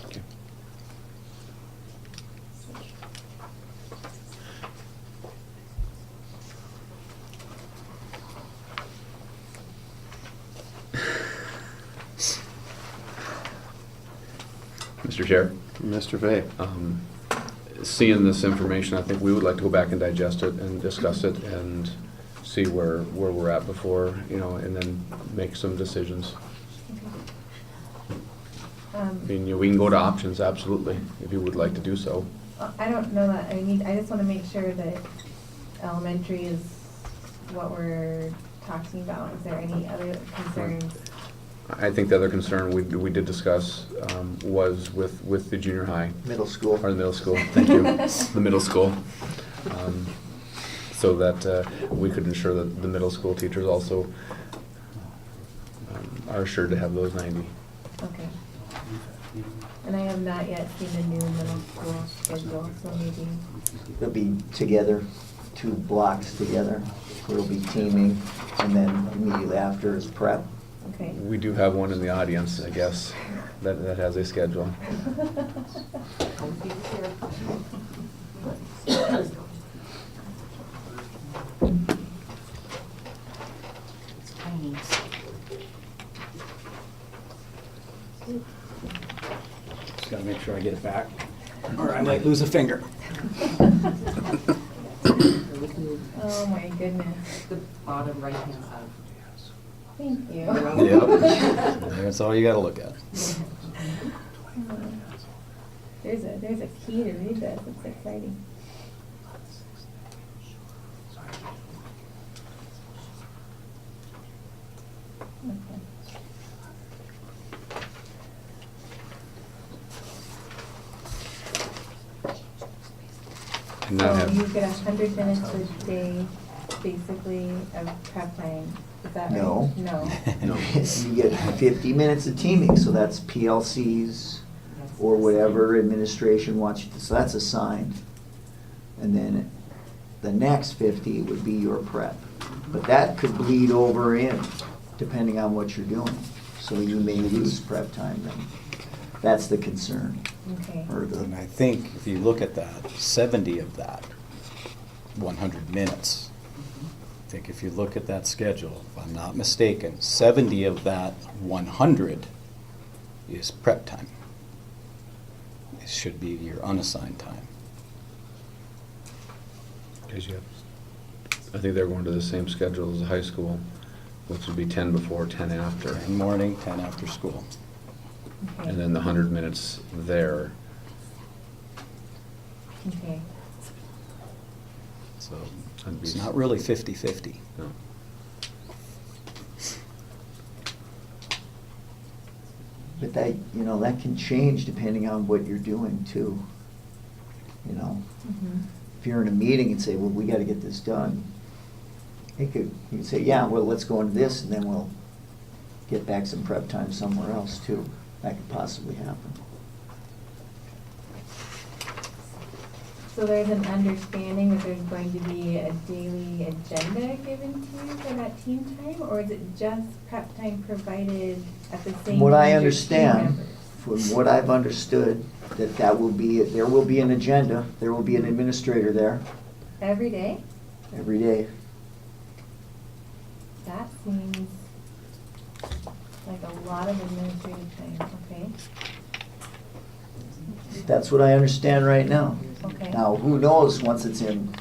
Okay. Mr. Chair, Mr. Fay? seeing this information, I think we would like to go back and digest it and discuss it and see where we're at before, and then make some decisions. I mean, we can go to options, absolutely, if you would like to do so. I don't know that I just want to make sure that elementary is what we're talking about. Is there any other concerns? I think the other concern we did discuss was with the junior high, Middle school. or the middle school, thank you, the middle school. So that we could ensure that the middle school teachers also are assured to have those 90. Okay. And I have not yet seen the new middle school schedule, so maybe, They'll be together, 2 blocks together. We'll be teaming, and then immediately after is prep. okay. We do have one in the audience, I guess, that has a schedule. Just gotta make sure I get it back, or I might lose a finger. Oh, my goodness. The bottom right-hand side. Thank you. Yep, that's all you gotta look at. There's a key to read this. It's exciting. Okay. And not So have- you get 100 minutes a day, basically, of prep time. Is that right? No. No. You get 50 minutes of teaming, so that's PLCs or whatever administration wants you to, so that's assigned. And then the next 50 would be your prep. But that could bleed over in, depending on what you're doing. So you may lose prep time then. That's the concern. Okay. Or And the, I think if you look at that, 70 of that, 100 minutes. I think if you look at that schedule, if I'm not mistaken, 70 of that 100 is prep time. It should be your unassigned time. Because you have, I think they're going to the same schedule as the high school, which would be 10 before, 10 after. 10 morning, 10 after school. Okay. And then the 100 minutes there. Okay. So That'd be- it's not really 50-50. No. but that, that can change depending on what you're doing too. Mhm. If you're in a meeting and say, well, we gotta get this done, you could say, yeah, well, let's go into this, and then we'll get back some prep time somewhere else too. That could possibly happen. So there's an understanding that there's going to be a daily agenda given to you for that team time, or is it just prep time provided at the same time? From what I as your team understand, members? from what I've understood, there will be an agenda, there will be an administrator there Every day? every day. That seems like a lot of administrative time, okay? That's what I understand right now. Okay. Now, who knows, once it's in,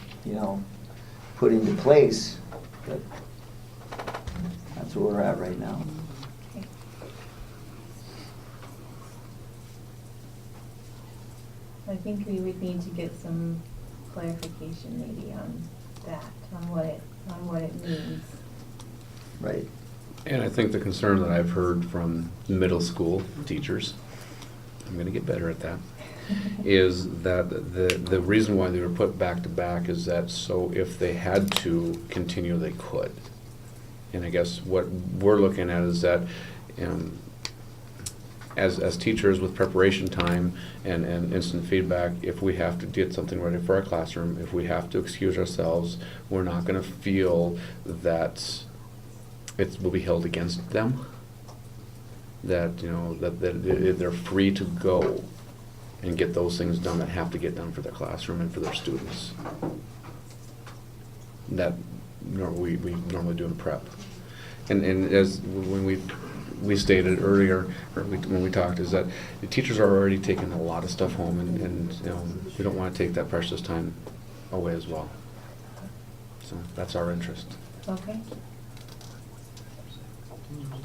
put into place, but that's where we're at right now. Okay. I think we would need to get some clarification maybe on that, on what it means. Right. And I think the concern that I've heard from middle school teachers, I'm gonna get better at that, is that the reason why they were put back to back is that so if they had to continue, they could. And I guess what we're looking at is that as teachers with preparation time and instant feedback, if we have to get something ready for our classroom, if we have to excuse ourselves, we're not gonna feel that it will be held against them. That, that they're free to go and get those things done that have to get done for their classroom and for their students. That we normally do in prep. And as when we stated earlier, or when we talked, is that the teachers are already taking a lot of stuff home, and we don't want to take that precious time away as well. So that's our interest. Okay.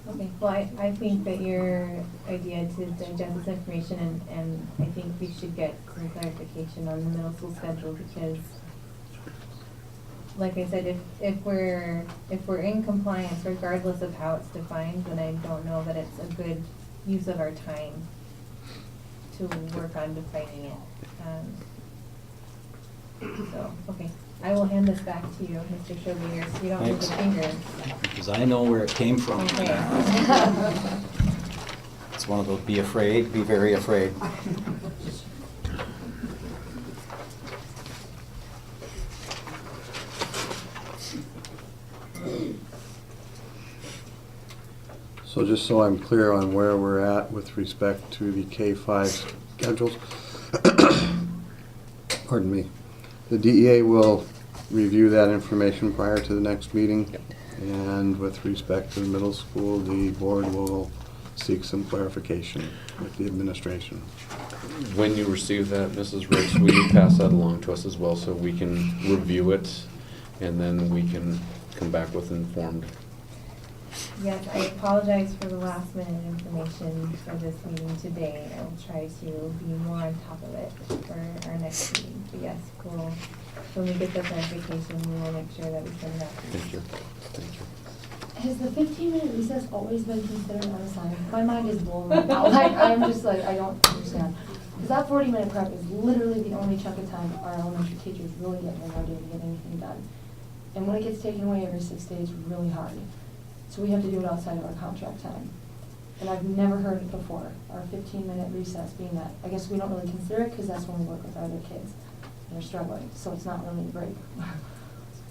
Okay, well, I think that your idea to digest this information, and I think we should get some clarification on the middle school schedule, because like I said, if we're in compliance regardless of how it's defined, then I don't know that it's a good use of our time to work on defining it. So, okay, I will hand this back to you, Mr. Chauvier, so you don't move the finger. Because I know where it came from. Okay. It's one of those be afraid, be very afraid. So just so I'm clear on where we're at with respect to the K-5 schedules, pardon me, the DEA will review that information prior to the next meeting. And with respect to the middle school, the board will seek some clarification with the administration. When you receive that, Mrs. Ricks, will you pass that along to us as well so we can review it and then we can come back with informed? Yes, I apologize for the last minute information for this meeting today. I will try to be more on top of it for our next meeting. But yes, when we get the clarification, we will make sure that we send it out. Thank you. Thank you. Has the 15-minute recess always been considered unassigned? My mind is blown right now. Like, I'm just like, I don't understand. Because that 40-minute prep is literally the only chunk of time our elementary teachers really get in our day to get anything done. And when it gets taken away every 6 days, it's really hard. So we have to do it outside of our contract time. And I've never heard it before, our 15-minute recess being that. I guess we don't really consider it because that's when we work with our other kids. They're struggling, so it's not really a break.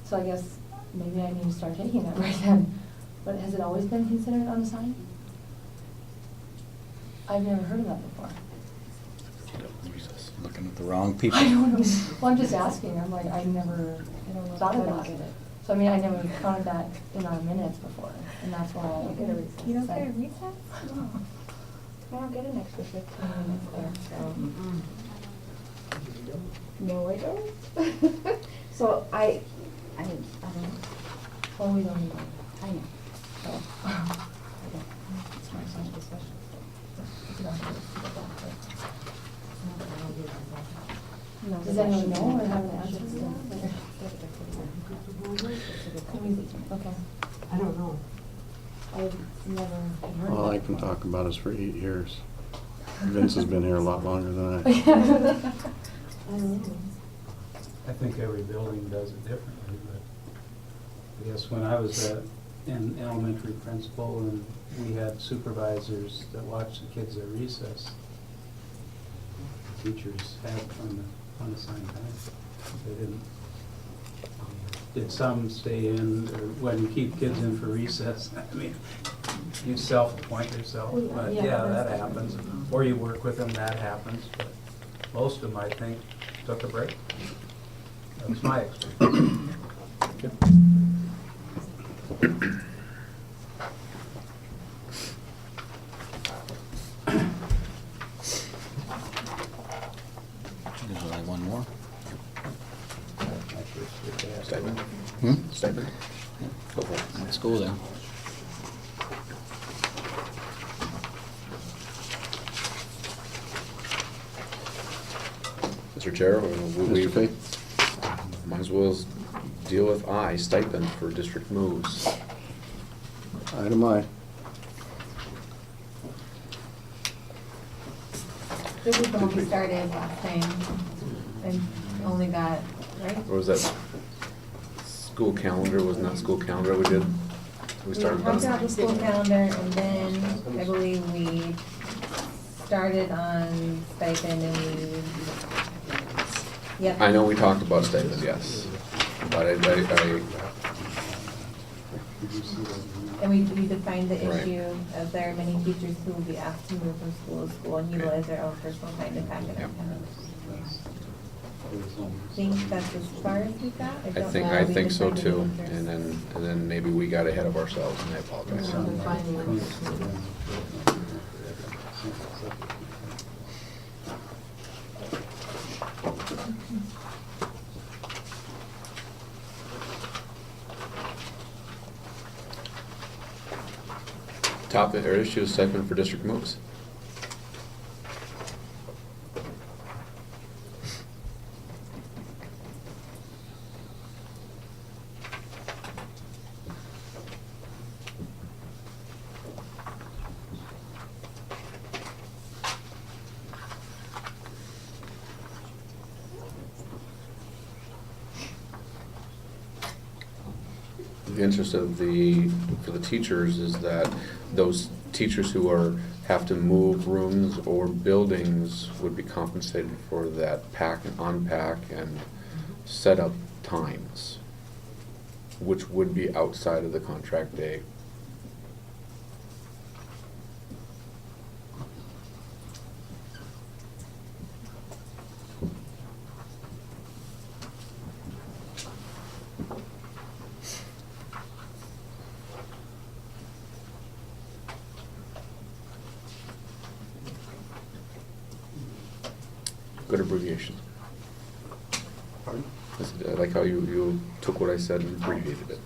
So I guess maybe I need to start taking that right then. But has it always been considered unassigned? I've never heard of that before. Looking at the wrong people. I don't know. Well, I'm just asking. I'm like, I never thought about it. So I mean, I never counted that in our minutes before, and that's why I get a recess. You don't get a recess? No. I don't get an extra 15 minutes there, so. No, I don't. So I don't know. Well, we don't either. I know. So, It's not some discussion. does anyone know or have an answer to that? Okay. I don't know. I've never heard of All I that can before. talk about is for 8 years. Vince has been here a lot longer than I. I don't know. I think every building does it differently, but I guess when I was an elementary principal and we had supervisors that watched the kids at recess, teachers had unassigned time. They didn't. Did some stay in, or when you keep kids in for recess, I mean, you self-appoint yourself, Well, but yeah, yeah, that's that happens. Or you work with them, that happens, but most of them, I think, took a break. That's my experience. stipend? Go for it. Let's go then. Mr. Chair, we Mr. Fate? might as well deal with I, stipend for district moves. Item I. This is the one we started last time and only got, right? Or was that school calendar, wasn't that school calendar we did? We started talked about that. the school calendar and then I believe we started on stipend and we, yep. I know we talked about stipend, yes, but I And we defined the Right. issue of there are many teachers who will be asked to move from school to school and utilize their own personal time to pack it Yep. up. I think that's as far as we got. I don't think, know. I We think so defined the too, interest. and then maybe we got ahead of ourselves, and I apologize. So we finally- Topic or issue is stipend for district moves. The interest of for the teachers is that those teachers who have to move rooms or buildings would be compensated for that pack and unpack and setup times, which would be outside of the contract day. Good abbreviation. Pardon? I like how you took what I said and abbreviated it.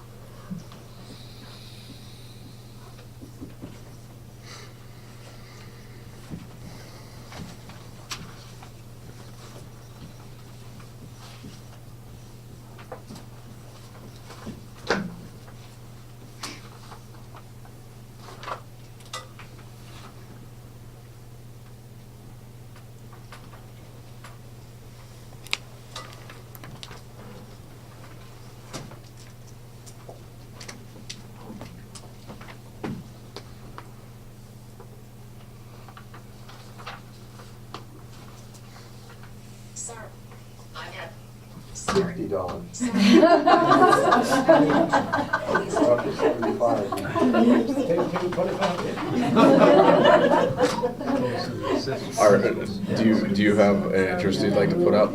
$50. Up to 75. Do you have an interest you'd like to put up?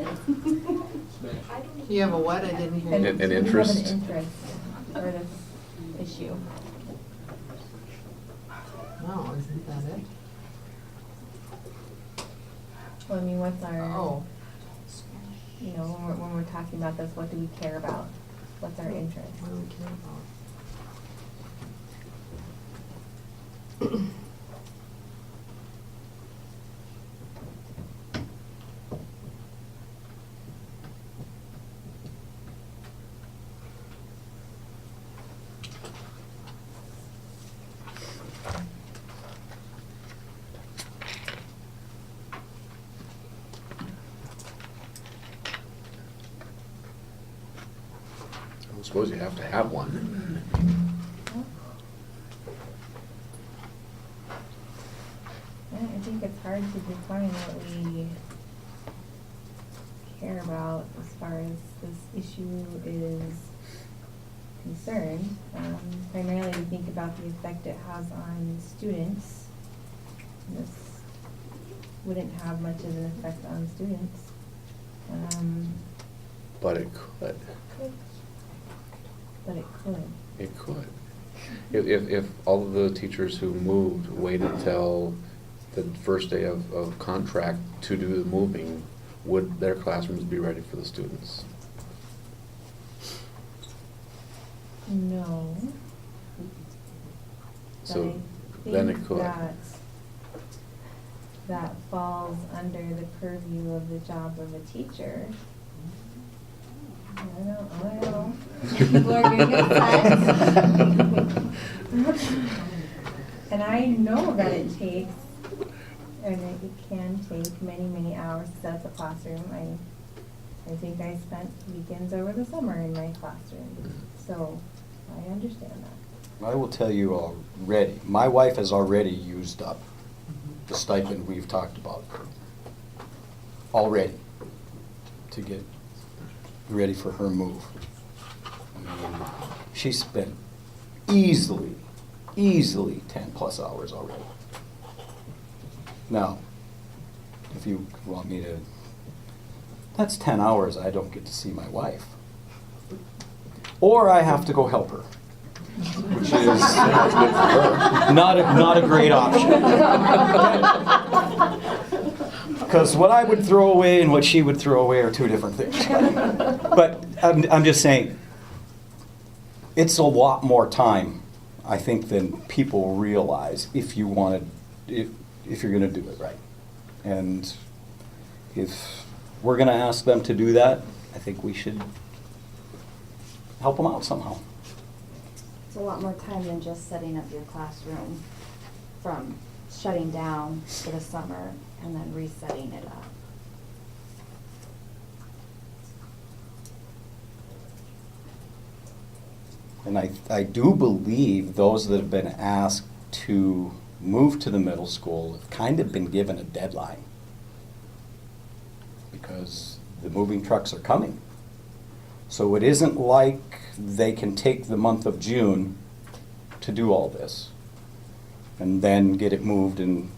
You have a what? I didn't hear. And you. An we have interest? an interest for this issue. No, isn't that it? Well, I mean, what's our, Oh, you know, when we're talking about this, what do we care about? What's our interest? what do we care about? I suppose you have to have one. I think it's hard to define what we care about as far as this issue is concerned. Primarily, we think about the effect it has on students. This wouldn't have much of an effect on students. But it could. But it could. It could. If all of the teachers who moved waited till the first day of contract to do the moving, would their classrooms be ready for the students? No. So But I then it think could. that falls under the purview of the job of a teacher. I don't know. People are gonna get upset. And I know that it takes, and it can take many, many hours to set up a classroom. I think I spent weekends over the summer in my classroom, so I understand that. I will tell you already, my wife has already used up the stipend we've talked about. Already. To get ready for her move. I mean, she spent easily 10+ hours already. Now, if you want me to, that's 10 hours I don't get to see my wife. Or I have to go help her, which is not a great option. Because what I would throw away and what she would throw away are two different things. But I'm just saying, it's a lot more time, I think, than people realize if you wanted, if you're going to do it right. And if we're going to ask them to do that, I think we should help them out somehow. It's a lot more time than just setting up your classroom from shutting down for the summer and then resetting it up. And I do believe those that have been asked to move to the middle school have kind of been given a deadline, because the moving trucks are coming. So it isn't like they can take the month of June to do all this and then get it moved, and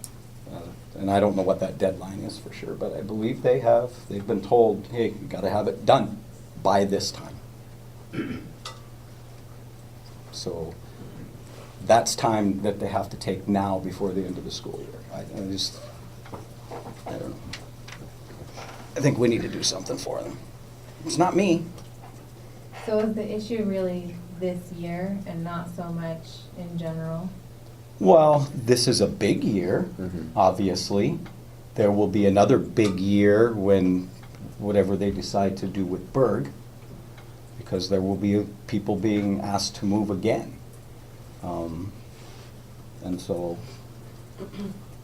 I don't know what that deadline is for sure, but I believe they've been told, hey, you gotta have it done by this time. So that's time that they have to take now before the end of the school year. I don't know. I think we need to do something for them. It's not me. So is the issue really this year and not so much in general? Well, this is a big year, obviously. There will be another big year when whatever they decide to do with Berg, because there will be people being asked to move again. And so,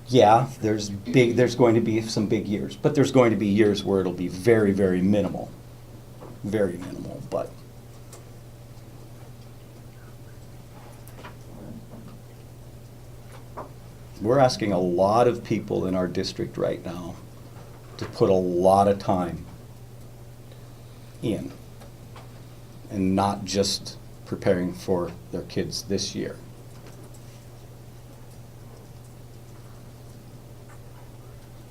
yeah, there's going to be some big years, but there's going to be years where it'll be very, very minimal. Very minimal, but we're asking a lot of people in our district right now to put a lot of time in and not just preparing for their kids this year.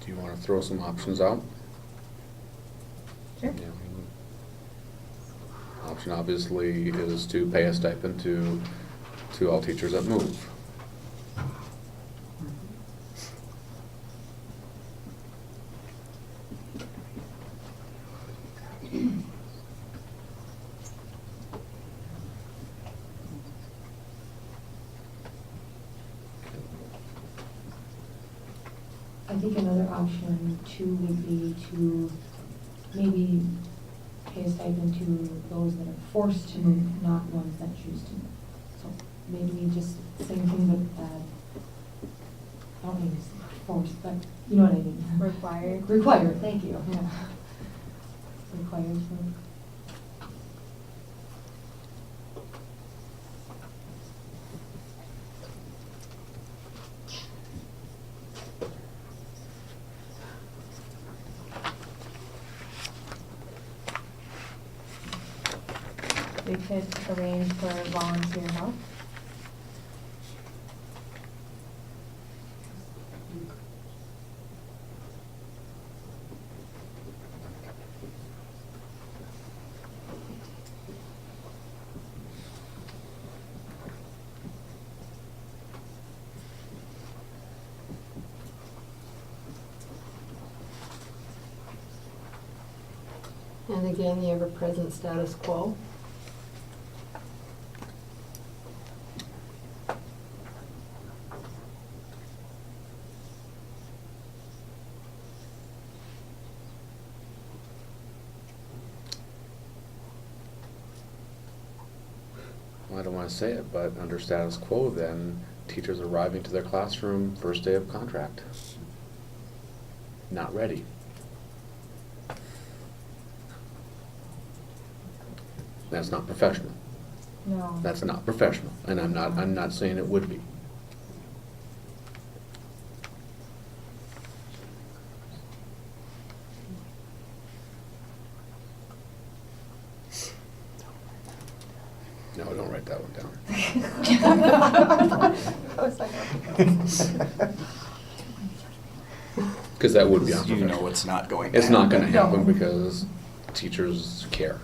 Do you want to throw some options out? Sure. Yeah, option obviously is to pay a stipend to all teachers that move. I think another option too would be to maybe pay a stipend to those that are forced to move, not ones that choose to move. So maybe just same thing with, I don't mean forced, but you know what I mean. Required? Required, thank you, yeah. Required to move. We could arrange for volunteer help. And again, the ever-present status quo. don't want to say it, but under status quo then, teachers arriving to their classroom first day of contract. Not ready. That's not professional. No. That's not professional, and I'm not saying it would be. No, don't write that one down. I was like, Because that would be You unprofessional. know it's not going to It's not gonna happen. happen because teachers care.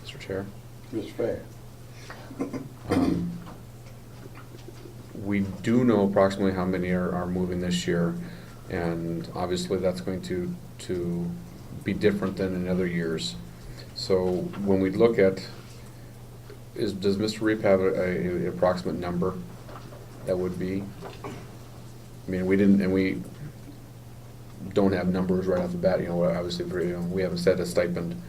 Mr. Chair? Mr. Fair. We do know approximately how many are moving this year, and obviously that's going to be different than in other years. So when we look at, does Mr. Reap have a approximate number that would be? I mean, we didn't, and we don't have numbers right off the bat, obviously, we haven't set a stipend,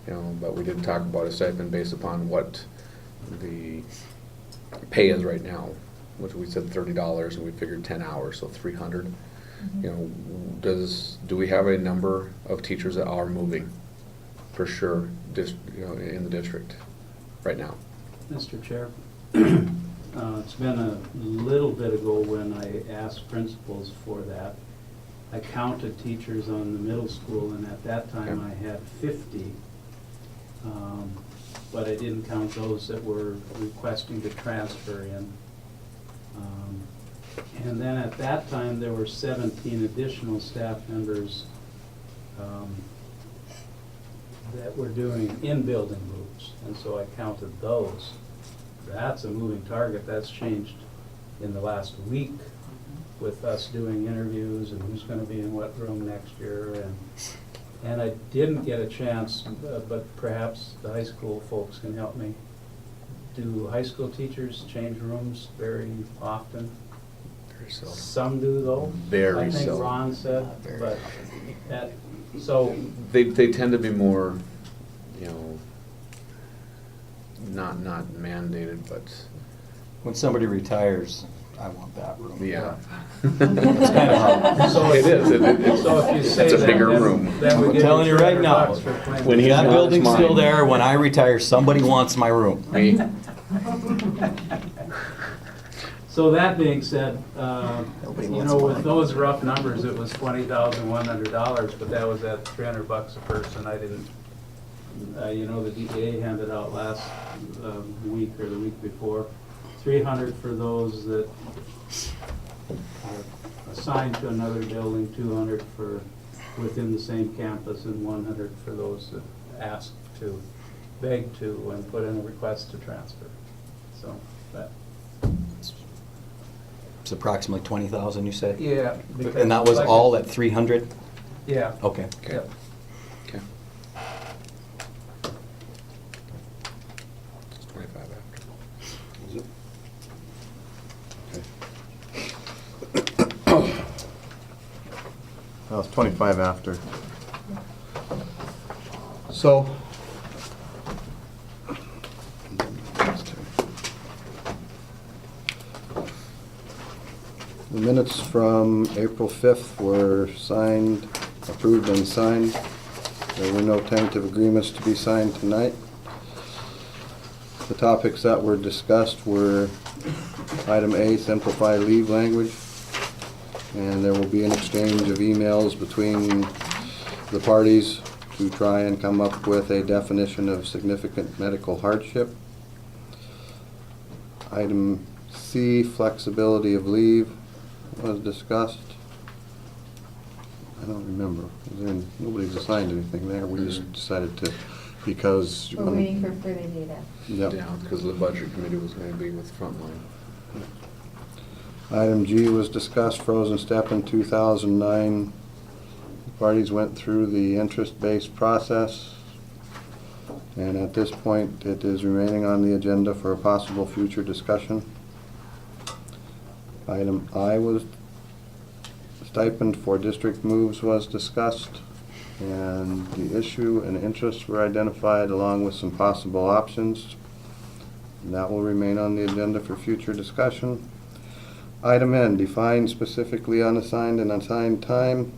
but we did talk about a stipend based upon what the pay is right now, which we said $30, and we figured 10 hours, so 300. Do we have a number of teachers that are moving for sure, in the district right now? Mr. Chair, it's been a little bit ago when I asked principals for that. I counted teachers on the middle school, and at that time Okay. I had 50. But I didn't count those that were requesting to transfer in. And then at that time, there were 17 additional staff members that were doing in-building moves, and so I counted those. That's a moving target. That's changed in the last week with us doing interviews and who's gonna be in what room next year. And I didn't get a chance, but perhaps the high school folks can help me. Do high school teachers change rooms very often? Very seldom. Some do though. Very I think seldom. Ron said, Very but so They tend to be more, not mandated, but, When somebody retires, I want that room. yeah. That's kind of how. So It is. So if you say It's a that, bigger then- room. then we I'm give telling you right 300 now, bucks for playing. when he's That gone, building's it's still mine. there, when I retire, somebody wants my room. Me? So that being said, Nobody wants mine. with those rough numbers, it was $20,100, but that was at $300 a person. I didn't, the DEA handed out last week or the week before, 300 for those that are assigned to another building, 200 for within the same campus, and 100 for those that asked to, beg to, and put in a request to transfer. So that. It's approximately 20,000, you said? Yeah. because And that was like all I- at 300? Yeah. Okay. Okay. Yep. Okay. It's 25 after. Is it? Well, it's 25 after. So. The minutes from April 5th were signed, approved and signed. There were no tentative agreements to be signed tonight. The topics that were discussed were item A, simplify leave language. And there will be an exchange of emails between the parties to try and come up with a definition of significant medical hardship. Item C, flexibility of leave was discussed. I don't remember. Nobody's assigned anything there. We just decided to, because. We're waiting for further data. Yep. Yeah, because the budget committee was going to be with Frontline. Item G was discussed, frozen step in 2009. The parties went through the interest-based process, and at this point, it is remaining on the agenda for a possible future discussion. Item I was stipend for district moves was discussed, and the issue and interests were identified along with some possible options. And that will remain on the agenda for future discussion. Item N, define specifically unassigned and assigned time,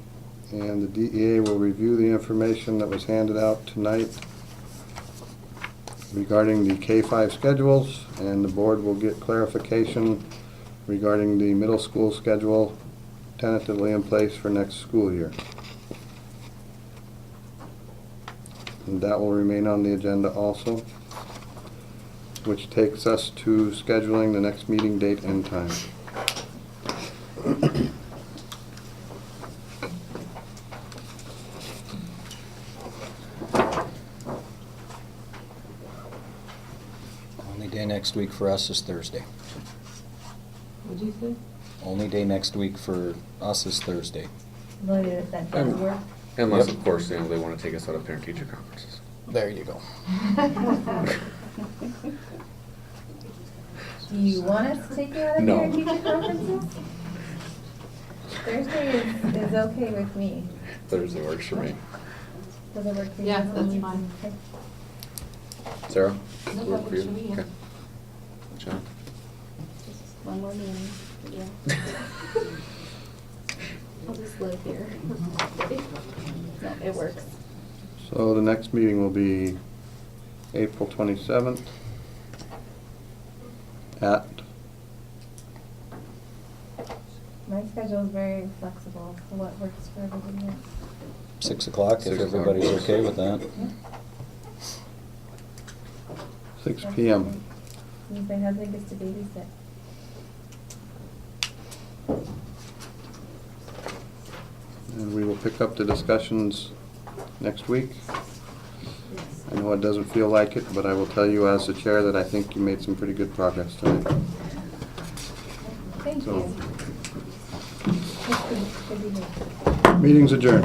and the DEA will review the information that was handed out tonight regarding the K-5 schedules, and the board will get clarification regarding the middle school schedule tentatively in place for next school year. And that will remain on the agenda also, which takes us to scheduling the next meeting date and time. Only day next week for us is Thursday. What'd you say? Only day next week for us is Thursday. Lawyer, that does work. Unless, Yep. of course, they want to take us out of parent-teacher conferences. There you go. Do you want us to take you out of No. parent-teacher conferences? Thursday is okay with me. Thursday works for me. Does it work for you? Yeah, that's fine. Okay. Sarah? No, that Work for works you? for me, yeah. Okay. John? Just one more meeting, yeah. I'll just live here. No, it works. So the next meeting will be April 27th at, My schedule is very flexible, so what works for everybody else? 6 o'clock, if 6 o'clock. everybody's okay with that. Yeah. 6 That's p.m. great. Means my husband gets to babysit. And we will pick up the discussions next week. I know it doesn't feel like it, but I will tell you as the chair that I think you made some pretty good progress tonight. Thank So- you. That's good. Good to hear. Meeting's adjourned.